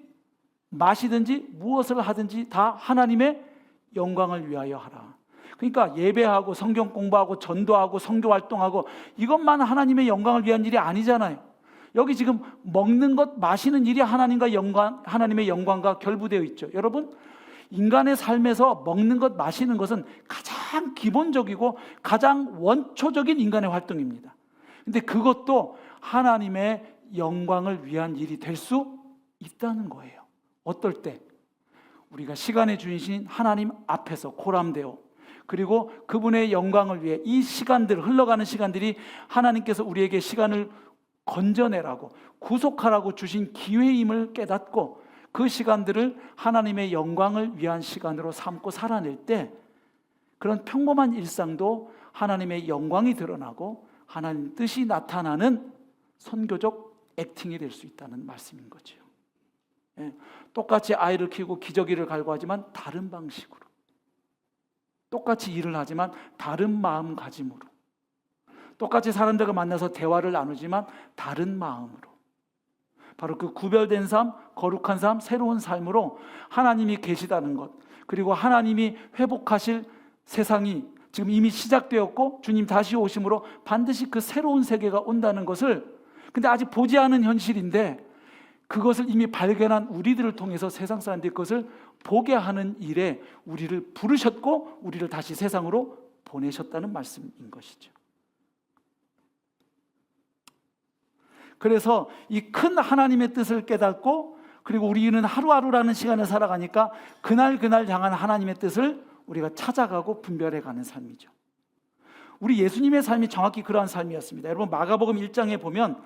마시든지 무엇을 하든지 다 하나님의 영광을 위하여 하라. 그러니까 예배하고 성경 공부하고 전도하고 선교 활동하고 이것만 하나님의 영광을 위한 일이 아니잖아요. 여기 지금 먹는 것, 마시는 일이 하나님의 영광과 결부되어 있죠. 여러분, 인간의 삶에서 먹는 것, 마시는 것은 가장 기본적이고 가장 원초적인 인간의 활동입니다. 근데 그것도 하나님의 영광을 위한 일이 될 수 있다는 거예요. 어떨 때? 우리가 시간의 주인이신 하나님 앞에서 고람되어, 그리고 그분의 영광을 위해 이 시간들, 흘러가는 시간들이 하나님께서 우리에게 시간을 건져내라고, 구속하라고 주신 기회임을 깨닫고 그 시간들을 하나님의 영광을 위한 시간으로 삼고 살아낼 때, 그런 평범한 일상도 하나님의 영광이 드러나고 하나님 뜻이 나타나는 선교적 액팅이 될 수 있다는 말씀인 거죠. 예, 똑같이 아이를 키우고 기저귀를 갈구하지만 다른 방식으로, 똑같이 일을 하지만 다른 마음가짐으로, 똑같이 사람들과 만나서 대화를 나누지만 다른 마음으로, 바로 그 구별된 삶, 거룩한 삶, 새로운 삶으로 하나님이 계시다는 것, 그리고 하나님이 회복하실 세상이 지금 이미 시작되었고 주님 다시 오심으로 반드시 그 새로운 세계가 온다는 것을, 근데 아직 보지 않은 현실인데 그것을 이미 발견한 우리들을 통해서 세상 사람들이 그것을 보게 하는 일에 우리를 부르셨고 우리를 다시 세상으로 보내셨다는 말씀인 것이죠. 그래서 이 큰 하나님의 뜻을 깨닫고, 그리고 우리는 하루하루라는 시간을 살아가니까 그날 향한 하나님의 뜻을 우리가 찾아가고 분별해가는 삶이죠. 우리 예수님의 삶이 정확히 그러한 삶이었습니다. 여러분, 마가복음 1장에 보면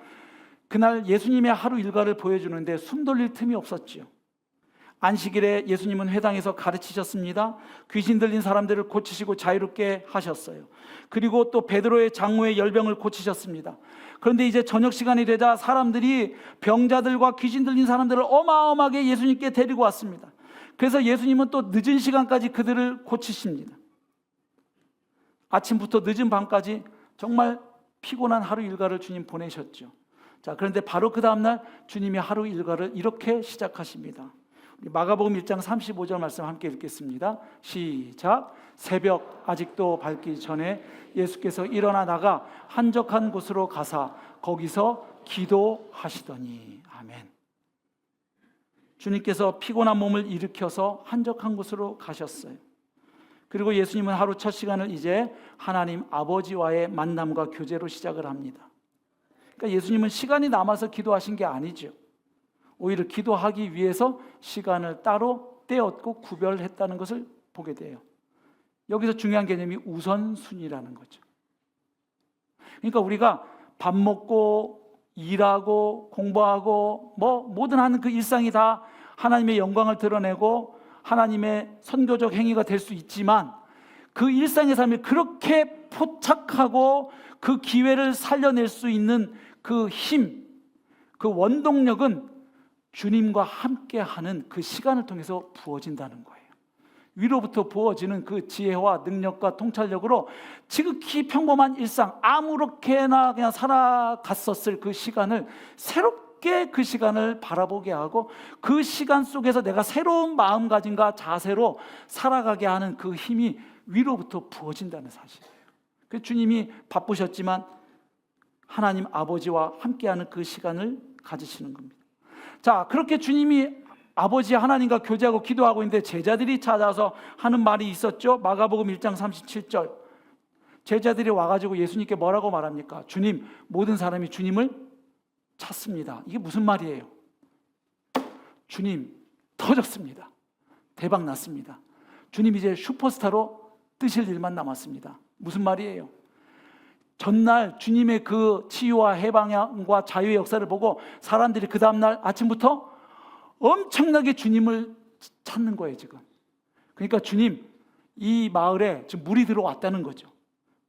그날 예수님의 하루 일과를 보여주는데 숨 돌릴 틈이 없었지요. 안식일에 예수님은 회당에서 가르치셨습니다. 귀신 들린 사람들을 고치시고 자유롭게 하셨어요. 그리고 또 베드로의 장모의 열병을 고치셨습니다. 그런데 이제 저녁 시간이 되자 사람들이 병자들과 귀신 들린 사람들을 어마어마하게 예수님께 데리고 왔습니다. 그래서 예수님은 또 늦은 시간까지 그들을 고치십니다. 아침부터 늦은 밤까지 정말 피곤한 하루 일과를 주님 보내셨죠. 자, 그런데 바로 그 다음날 주님이 하루 일과를 이렇게 시작하십니다. 마가복음 1장 35절 말씀 함께 읽겠습니다. 시작. 새벽 아직도 밝기 전에 예수께서 일어나 나가 한적한 곳으로 가사 거기서 기도하시더니. 아멘. 주님께서 피곤한 몸을 일으켜서 한적한 곳으로 가셨어요. 그리고 예수님은 하루 첫 시간을 이제 하나님 아버지와의 만남과 교제로 시작을 합니다. 그러니까 예수님은 시간이 남아서 기도하신 게 아니죠. 오히려 기도하기 위해서 시간을 따로 떼었고 구별했다는 것을 보게 돼요. 여기서 중요한 개념이 우선순위라는 거죠. 그러니까 우리가 밥 먹고 일하고 공부하고 뭐든 하는 그 일상이 다 하나님의 영광을 드러내고 하나님의 선교적 행위가 될 수 있지만 그 일상의 삶이 그렇게 포착하고 그 기회를 살려낼 수 있는 그 힘, 그 원동력은 주님과 함께하는 그 시간을 통해서 부어진다는 거예요. 위로부터 부어지는 그 지혜와 능력과 통찰력으로 지극히 평범한 일상, 아무렇게나 그냥 살아갔었을 그 시간을 새롭게 그 시간을 바라보게 하고 그 시간 속에서 내가 새로운 마음가짐과 자세로 살아가게 하는 그 힘이 위로부터 부어진다는 사실이에요. 그 주님이 바쁘셨지만 하나님 아버지와 함께하는 그 시간을 가지시는 겁니다. 자, 그렇게 주님이 아버지 하나님과 교제하고 기도하고 있는데 제자들이 찾아서 하는 말이 있었죠. 마가복음 1장 37절. 제자들이 와가지고 예수님께 뭐라고 말합니까? 주님, 모든 사람이 주님을 찾습니다. 이게 무슨 말이에요? 주님, 터졌습니다. 대박 났습니다. 주님 이제 슈퍼스타로 뜨실 일만 남았습니다. 무슨 말이에요? 전날 주님의 그 치유와 해방과 자유의 역사를 보고 사람들이 그 다음날 아침부터 엄청나게 주님을 찾는 거예요, 지금. 그러니까 주님, 이 마을에 지금 물이 들어왔다는 거죠.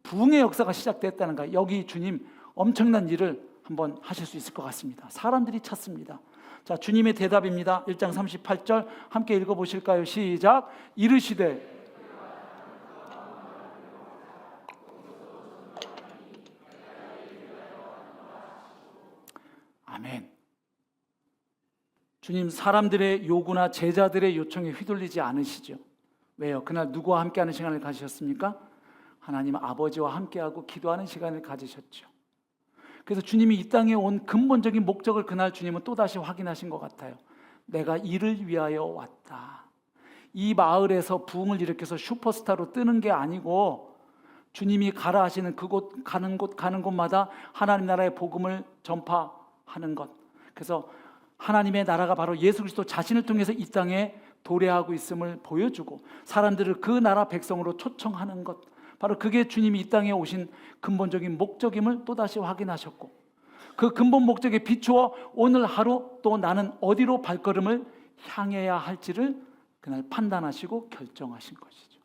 부흥의 역사가 시작됐다는 거예요. 여기 주님 엄청난 일을 한번 하실 수 있을 것 같습니다. 사람들이 찾습니다. 자, 주님의 대답입니다. 1장 38절 함께 읽어보실까요? 시작. 이르시되 아멘. 주님 사람들의 요구나 제자들의 요청에 휘둘리지 않으시죠. 왜요? 그날 누구와 함께하는 시간을 가지셨습니까? 하나님 아버지와 함께하고 기도하는 시간을 가지셨죠. 그래서 주님이 이 땅에 온 근본적인 목적을 그날 주님은 또다시 확인하신 것 같아요. 내가 이를 위하여 왔다. 이 마을에서 부흥을 일으켜서 슈퍼스타로 뜨는 게 아니고 주님이 가라 하시는 그곳 가는 곳마다 하나님 나라의 복음을 전파하는 것. 그래서 하나님의 나라가 바로 예수 그리스도 자신을 통해서 이 땅에 도래하고 있음을 보여주고 사람들을 그 나라 백성으로 초청하는 것, 바로 그게 주님이 이 땅에 오신 근본적인 목적임을 또다시 확인하셨고 그 근본 목적에 비추어 오늘 하루 또 나는 어디로 발걸음을 향해야 할지를 그날 판단하시고 결정하신 것이죠.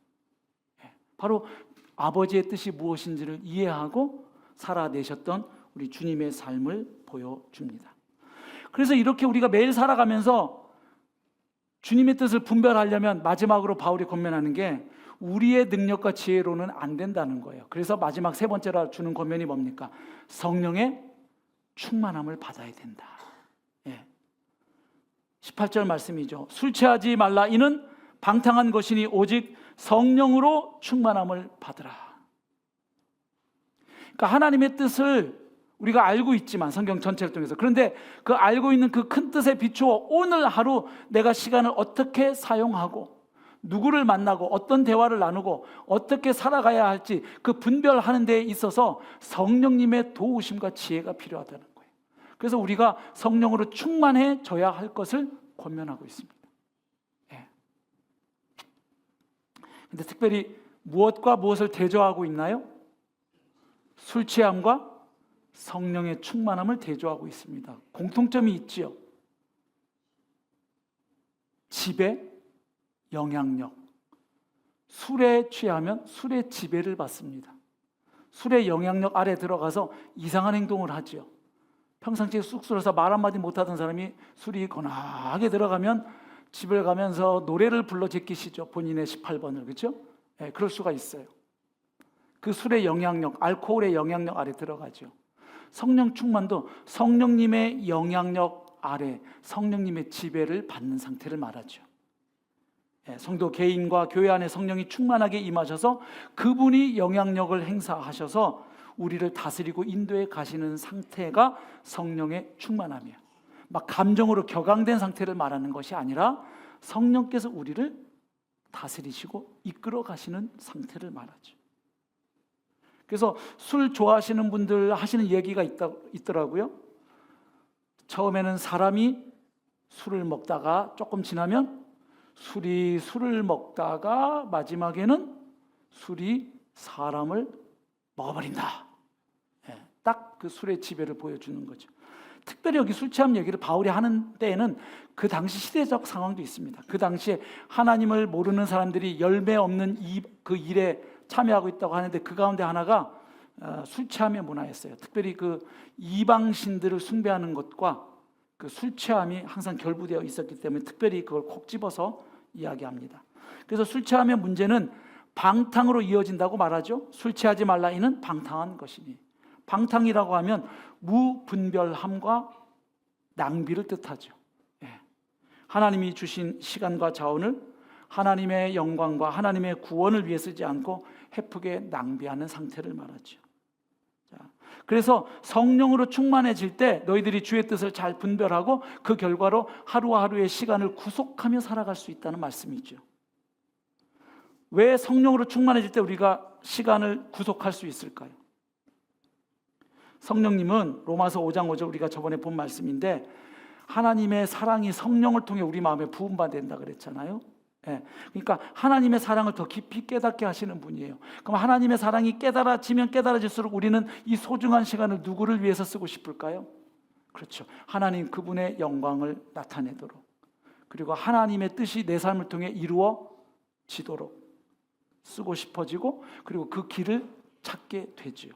바로 아버지의 뜻이 무엇인지를 이해하고 살아내셨던 우리 주님의 삶을 보여줍니다. 그래서 이렇게 우리가 매일 살아가면서 주님의 뜻을 분별하려면 마지막으로 바울이 권면하는 게 우리의 능력과 지혜로는 안 된다는 거예요. 그래서 마지막 세 번째로 주는 권면이 뭡니까? 성령의 충만함을 받아야 된다. 18절 말씀이죠. 술 취하지 말라. 이는 방탕한 것이니 오직 성령으로 충만함을 받으라. 그러니까 하나님의 뜻을 우리가 알고 있지만 성경 전체를 통해서, 그런데 그 알고 있는 그 큰 뜻에 비추어 오늘 하루 내가 시간을 어떻게 사용하고 누구를 만나고 어떤 대화를 나누고 어떻게 살아가야 할지 그 분별하는 데에 있어서 성령님의 도우심과 지혜가 필요하다는 거예요. 그래서 우리가 성령으로 충만해져야 할 것을 권면하고 있습니다. 근데 특별히 무엇과 무엇을 대조하고 있나요? 술 취함과 성령의 충만함을 대조하고 있습니다. 공통점이 있지요. 지배, 영향력. 술에 취하면 술의 지배를 받습니다. 술의 영향력 아래 들어가서 이상한 행동을 하죠. 평상시에 쑥스러워서 말 한마디 못하던 사람이 술이 거나하게 들어가면 집을 가면서 노래를 불러 제끼시죠. 본인의 18번을. 그렇죠? 네, 그럴 수가 있어요. 그 술의 영향력, 알코올의 영향력 아래 들어가죠. 성령 충만도 성령님의 영향력 아래 성령님의 지배를 받는 상태를 말하죠. 성도 개인과 교회 안에 성령이 충만하게 임하셔서 그분이 영향력을 행사하셔서 우리를 다스리고 인도해 가시는 상태가 성령의 충만함이에요. 막 감정으로 격앙된 상태를 말하는 것이 아니라 성령께서 우리를 다스리시고 이끌어 가시는 상태를 말하죠. 그래서 술 좋아하시는 분들 하시는 얘기가 있더라고요. 처음에는 사람이 술을 먹다가 조금 지나면 술이 술을 먹다가 마지막에는 술이 사람을 먹어버린다. 딱 그 술의 지배를 보여주는 거죠. 특별히 여기 술 취함 얘기를 바울이 하는 때에는 그 당시 시대적 상황도 있습니다. 그 당시에 하나님을 모르는 사람들이 열매 없는 그 일에 참여하고 있다고 하는데 그 가운데 하나가 술 취함의 문화였어요. 특별히 그 이방신들을 숭배하는 것과 그 술 취함이 항상 결부되어 있었기 때문에 특별히 그걸 콕 집어서 이야기합니다. 그래서 술 취함의 문제는 방탕으로 이어진다고 말하죠. 술 취하지 말라 이는 방탕한 것이니. 방탕이라고 하면 무분별함과 낭비를 뜻하죠. 하나님이 주신 시간과 자원을 하나님의 영광과 하나님의 구원을 위해 쓰지 않고 헤프게 낭비하는 상태를 말하죠. 그래서 성령으로 충만해질 때 너희들이 주의 뜻을 잘 분별하고 그 결과로 하루와 하루의 시간을 구속하며 살아갈 수 있다는 말씀이죠. 왜 성령으로 충만해질 때 우리가 시간을 구속할 수 있을까요? 성령님은 로마서 5장 5절 우리가 저번에 본 말씀인데 하나님의 사랑이 성령을 통해 우리 마음에 부음받는다 그랬잖아요. 그러니까 하나님의 사랑을 더 깊이 깨닫게 하시는 분이에요. 그럼 하나님의 사랑이 깨달아지면 깨달아질수록 우리는 이 소중한 시간을 누구를 위해서 쓰고 싶을까요? 그렇죠. 하나님 그분의 영광을 나타내도록, 그리고 하나님의 뜻이 내 삶을 통해 이루어지도록 쓰고 싶어지고, 그리고 그 길을 찾게 되지요.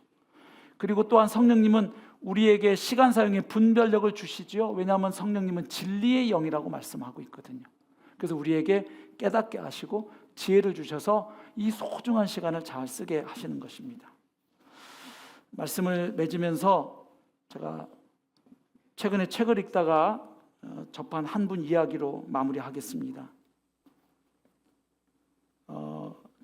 그리고 또한 성령님은 우리에게 시간 사용의 분별력을 주시지요. 왜냐하면 성령님은 진리의 영이라고 말씀하고 있거든요. 그래서 우리에게 깨닫게 하시고 지혜를 주셔서 이 소중한 시간을 잘 쓰게 하시는 것입니다. 말씀을 맺으면서 제가 최근에 책을 읽다가 접한 한 분 이야기로 마무리하겠습니다.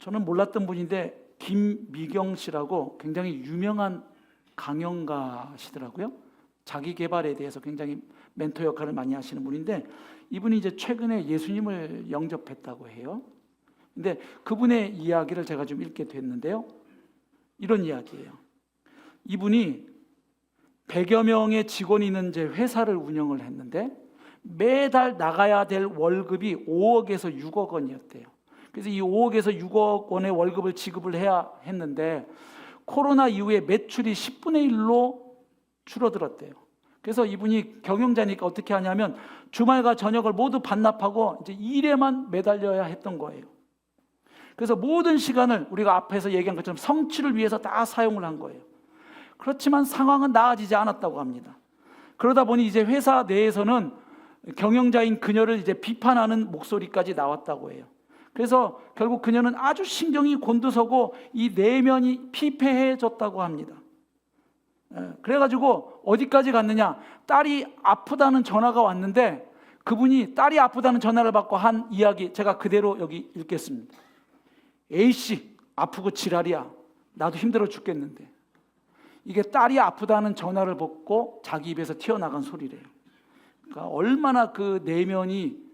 저는 몰랐던 분인데 김미경 씨라고 굉장히 유명한 강연가시더라고요. 자기 개발에 대해서 굉장히 멘토 역할을 많이 하시는 분인데 이분이 이제 최근에 예수님을 영접했다고 해요. 근데 그분의 이야기를 제가 좀 읽게 됐는데요. 이런 이야기예요. 이분이 100여 명의 직원이 있는 이제 회사를 운영을 했는데 매달 나가야 될 월급이 5억에서 6억 원이었대요. 그래서 이 5억에서 6억 원의 월급을 지급을 해야 했는데 코로나 이후에 매출이 10분의 1로 줄어들었대요. 그래서 이분이 경영자니까 어떻게 하냐면 주말과 저녁을 모두 반납하고 이제 일에만 매달려야 했던 거예요. 그래서 모든 시간을 우리가 앞에서 얘기한 것처럼 성취를 위해서 다 사용을 한 거예요. 그렇지만 상황은 나아지지 않았다고 합니다. 그러다 보니 이제 회사 내에서는 경영자인 그녀를 이제 비판하는 목소리까지 나왔다고 해요. 그래서 결국 그녀는 아주 신경이 곤두서고 이 내면이 피폐해졌다고 합니다. 그래가지고 어디까지 갔느냐, 딸이 아프다는 전화가 왔는데 그분이 딸이 아프다는 전화를 받고 한 이야기 제가 그대로 여기 읽겠습니다. A씨 아프고 지랄이야, 나도 힘들어 죽겠는데. 이게 딸이 아프다는 전화를 받고 자기 입에서 튀어나간 소리래요. 그러니까 얼마나 그 내면이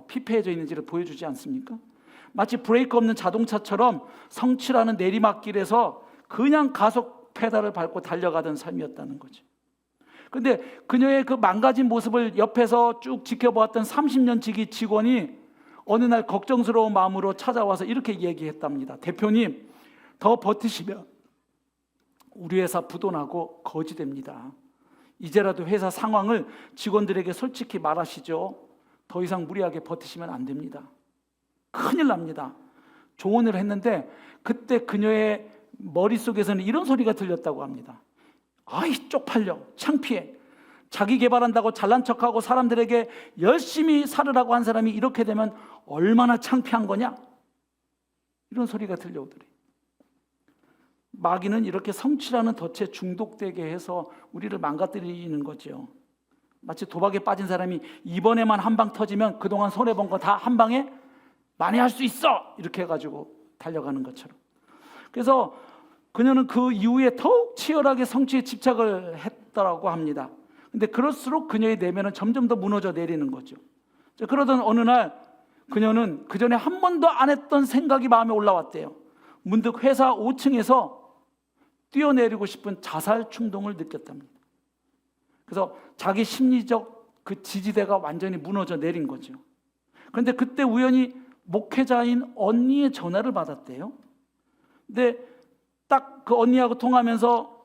피폐해져 있는지를 보여주지 않습니까? 마치 브레이크 없는 자동차처럼 성취라는 내리막길에서 그냥 가속 페달을 밟고 달려가던 삶이었다는 거죠. 그런데 그녀의 그 망가진 모습을 옆에서 쭉 지켜보았던 30년 지기 직원이 어느 날 걱정스러운 마음으로 찾아와서 이렇게 얘기했답니다. 대표님, 더 버티시면 우리 회사 부도나고 거지됩니다. 이제라도 회사 상황을 직원들에게 솔직히 말하시죠. 더 이상 무리하게 버티시면 안 됩니다. 큰일 납니다. 조언을 했는데 그때 그녀의 머릿속에서는 이런 소리가 들렸다고 합니다. 아이, 쪽팔려, 창피해. 자기 개발한다고 잘난 척하고 사람들에게 열심히 살으라고 한 사람이 이렇게 되면 얼마나 창피한 거냐? 이런 소리가 들려오더래. 마귀는 이렇게 성취라는 덫에 중독되게 해서 우리를 망가뜨리는 거죠. 마치 도박에 빠진 사람이 이번에만 한 방 터지면 그동안 손해본 거 다 한 방에 만회할 수 있어! 이렇게 해가지고 달려가는 것처럼. 그래서 그녀는 그 이후에 더욱 치열하게 성취에 집착을 했다고 합니다. 근데 그럴수록 그녀의 내면은 점점 더 무너져 내리는 거죠. 그러던 어느 날 그녀는 그전에 한 번도 안 했던 생각이 마음에 올라왔대요. 문득 회사 5층에서 뛰어내리고 싶은 자살 충동을 느꼈답니다. 그래서 자기 심리적 그 지지대가 완전히 무너져 내린 거죠. 그런데 그때 우연히 목회자인 언니의 전화를 받았대요. 근데 딱 그 언니하고 통하면서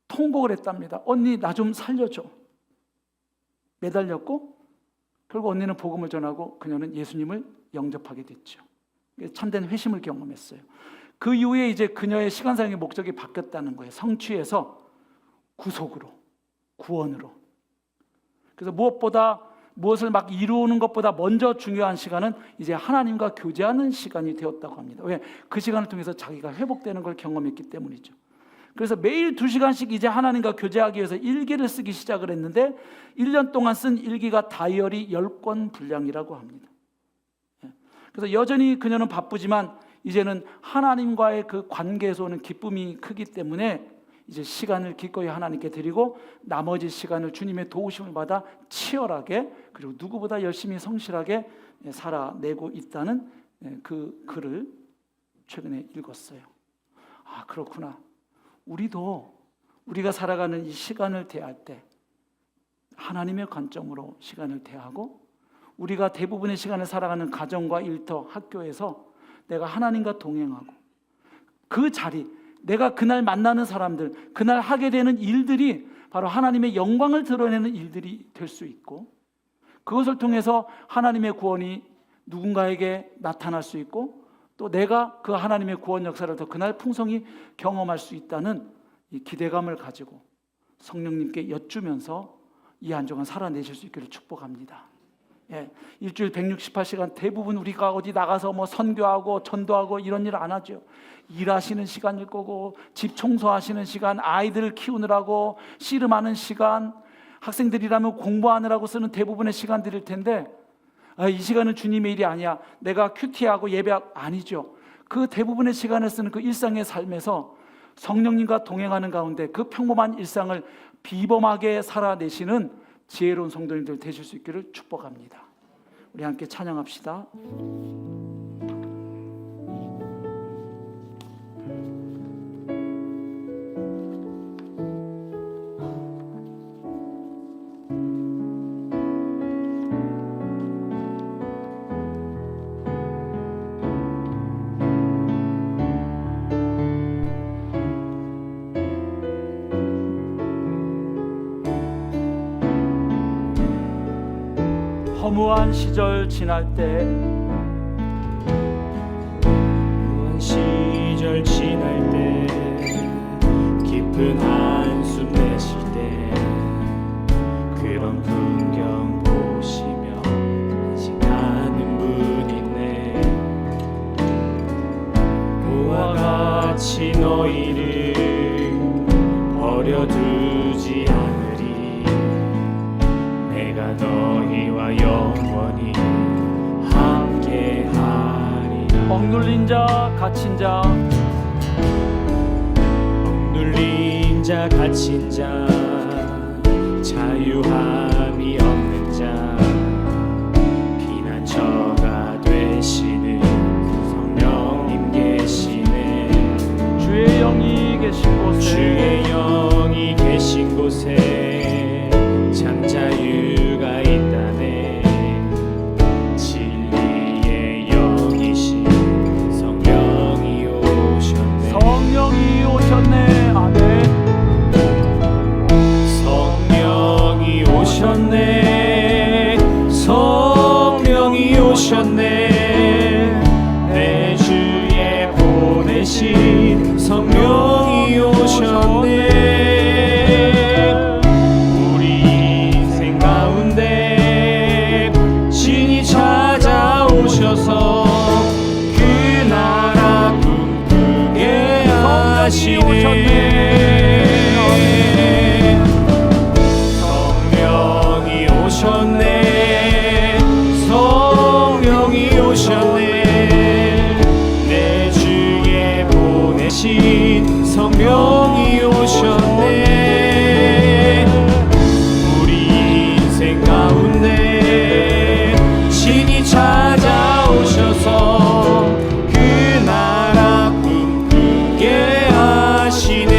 통곡을 했답니다. 언니, 나 좀 살려줘. 매달렸고 결국 언니는 복음을 전하고 그녀는 예수님을 영접하게 됐죠. 참된 회심을 경험했어요. 그 이후에 이제 그녀의 시간 사용의 목적이 바뀌었다는 거예요. 성취에서 구속으로, 구원으로. 그래서 무엇을 막 이루는 것보다 먼저 중요한 시간은 이제 하나님과 교제하는 시간이 되었다고 합니다. 왜? 그 시간을 통해서 자기가 회복되는 걸 경험했기 때문이죠. 그래서 매일 2시간씩 이제 하나님과 교제하기 위해서 일기를 쓰기 시작을 했는데 1년 동안 쓴 일기가 다이어리 10권 분량이라고 합니다. 그래서 여전히 그녀는 바쁘지만 이제는 하나님과의 그 관계에서 오는 기쁨이 크기 때문에 이제 시간을 기꺼이 하나님께 드리고 나머지 시간을 주님의 도우심을 받아 치열하게 그리고 누구보다 열심히 성실하게 살아내고 있다는 그 글을 최근에 읽었어요. 아, 그렇구나. 우리가 살아가는 이 시간을 대할 때 하나님의 관점으로 시간을 대하고 우리가 대부분의 시간을 살아가는 가정과 일터, 학교에서 내가 하나님과 동행하고 그 자리, 내가 그날 만나는 사람들, 그날 하게 되는 일들이 바로 하나님의 영광을 드러내는 일들이 될 수 있고 그것을 통해서 하나님의 구원이 누군가에게 나타날 수 있고 또 내가 그 하나님의 구원 역사를 더 그날 풍성히 경험할 수 있다는 이 기대감을 가지고 성령님께 여쭈면서 이 한 주간 살아내실 수 있기를 축복합니다. 일주일 168시간 대부분 우리가 어디 나가서 뭐 선교하고 전도하고 이런 일 안 하죠. 일하시는 시간일 거고 집 청소하시는 시간, 아이들을 키우느라고 씨름하는 시간, 학생들이라면 공부하느라고 쓰는 대부분의 시간들일 텐데 이 시간은 주님의 일이 아니야. 내가 큐티하고 예배하고 아니죠. 그 대부분의 시간을 쓰는 그 일상의 삶에서 성령님과 동행하는 가운데 그 평범한 일상을 비범하게 살아내시는 지혜로운 성도님들 되실 수 있기를 축복합니다. 우리 함께 찬양합시다. 허무한 시절 지날 때 깊은 한숨 내쉴 때 그런 풍경 보시며 인식하는 분 있네. 그와 같이 너희를 버려두지 않으리. 내가 너희와 영원히 함께하리라. 억눌린 자 갇힌 자 눌린 자 갇힌 자 자유함이 없는 자 피난처가 되시는 성령님 계시네. 주의 영이 계신 곳에 참 자유가 있다네. 진리의 영이신 성령이 오셨네. 아멘. 성령이 오셨네. 오셨네. 우리 인생 가운데 신이 찾아오셔서 그 나라 꿈꾸게 하시네.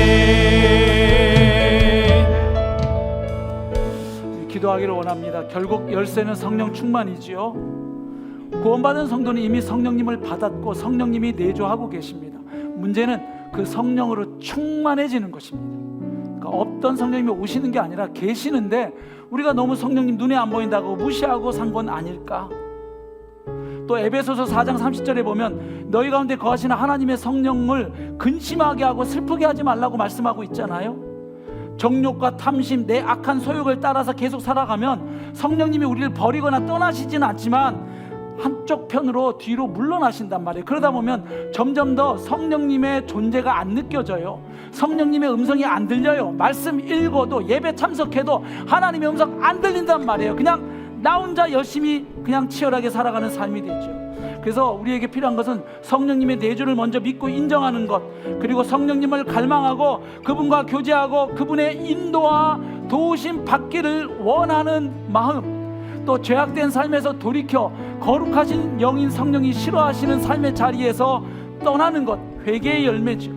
기도하기를 원합니다. 결국 열쇠는 성령 충만이지요. 구원받은 성도는 이미 성령님을 받았고 성령님이 내주하고 계십니다. 문제는 그 성령으로 충만해지는 것입니다. 그러니까 없던 성령님이 오시는 게 아니라 계시는데 우리가 너무 성령님 눈에 안 보인다고 무시하고 산 건 아닐까? 또 에베소서 4장 30절에 보면 너희 가운데 거하시는 하나님의 성령을 근심하게 하고 슬프게 하지 말라고 말씀하고 있잖아요. 정욕과 탐심, 내 악한 소욕을 따라서 계속 살아가면 성령님이 우리를 버리거나 떠나시지는 않지만 한쪽 편으로 뒤로 물러나신단 말이에요. 그러다 보면 점점 더 성령님의 존재가 안 느껴져요. 성령님의 음성이 안 들려요. 말씀 읽어도 예배 참석해도 하나님의 음성 안 들린단 말이에요. 그냥 나 혼자 열심히 그냥 치열하게 살아가는 삶이 되죠. 그래서 우리에게 필요한 것은 성령님의 내주를 먼저 믿고 인정하는 것, 그리고 성령님을 갈망하고 그분과 교제하고 그분의 인도와 도우심 받기를 원하는 마음, 또 죄악된 삶에서 돌이켜 거룩하신 영인 성령이 싫어하시는 삶의 자리에서 떠나는 것, 회개의 열매죠.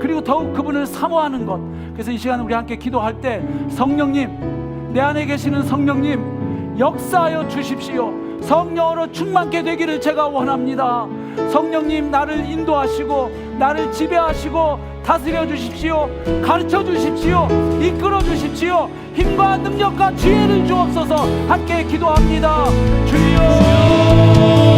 그리고 더욱 그분을 사모하는 것. 그래서 이 시간 우리 함께 기도할 때 성령님, 내 안에 계시는 성령님 역사하여 주십시오. 성령으로 충만케 되기를 제가 원합니다. 성령님, 나를 인도하시고 나를 지배하시고 다스려 주십시오. 가르쳐 주십시오. 이끌어 주십시오. 힘과 능력과 지혜를 주옵소서. 함께 기도합니다. 주여.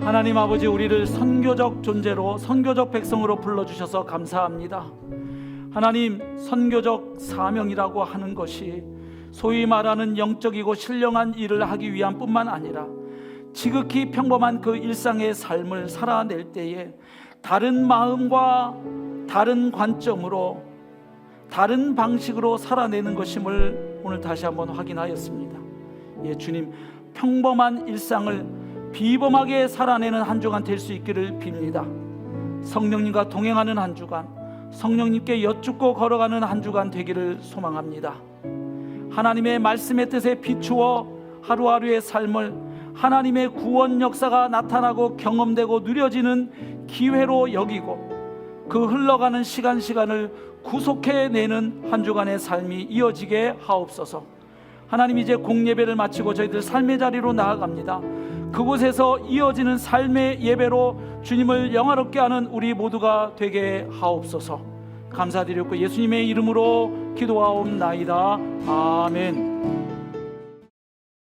하나님 아버지, 우리를 선교적 존재로 선교적 백성으로 불러주셔서 감사합니다. 하나님, 선교적 사명이라고 하는 것이 소위 말하는 영적이고 신령한 일을 하기 위한 뿐만 아니라 지극히 평범한 그 일상의 삶을 살아낼 때에 다른 마음과 다른 관점으로 다른 방식으로 살아내는 것임을 오늘 다시 한번 확인하였습니다. 예, 주님, 평범한 일상을 비범하게 살아내는 한 주간 될 수 있기를 빕니다. 성령님과 동행하는 한 주간, 성령님께 여쭙고 걸어가는 한 주간 되기를 소망합니다. 하나님의 말씀의 뜻에 비추어 하루하루의 삶을 하나님의 구원 역사가 나타나고 경험되고 누려지는 기회로 여기고 그 흘러가는 시간을 구속해내는 한 주간의 삶이 이어지게 하옵소서. 하나님, 이제 공예배를 마치고 저희들 삶의 자리로 나아갑니다. 그곳에서 이어지는 삶의 예배로 주님을 영화롭게 하는 우리 모두가 되게 하옵소서. 감사드렸고 예수님의 이름으로 기도하옵나이다. 아멘.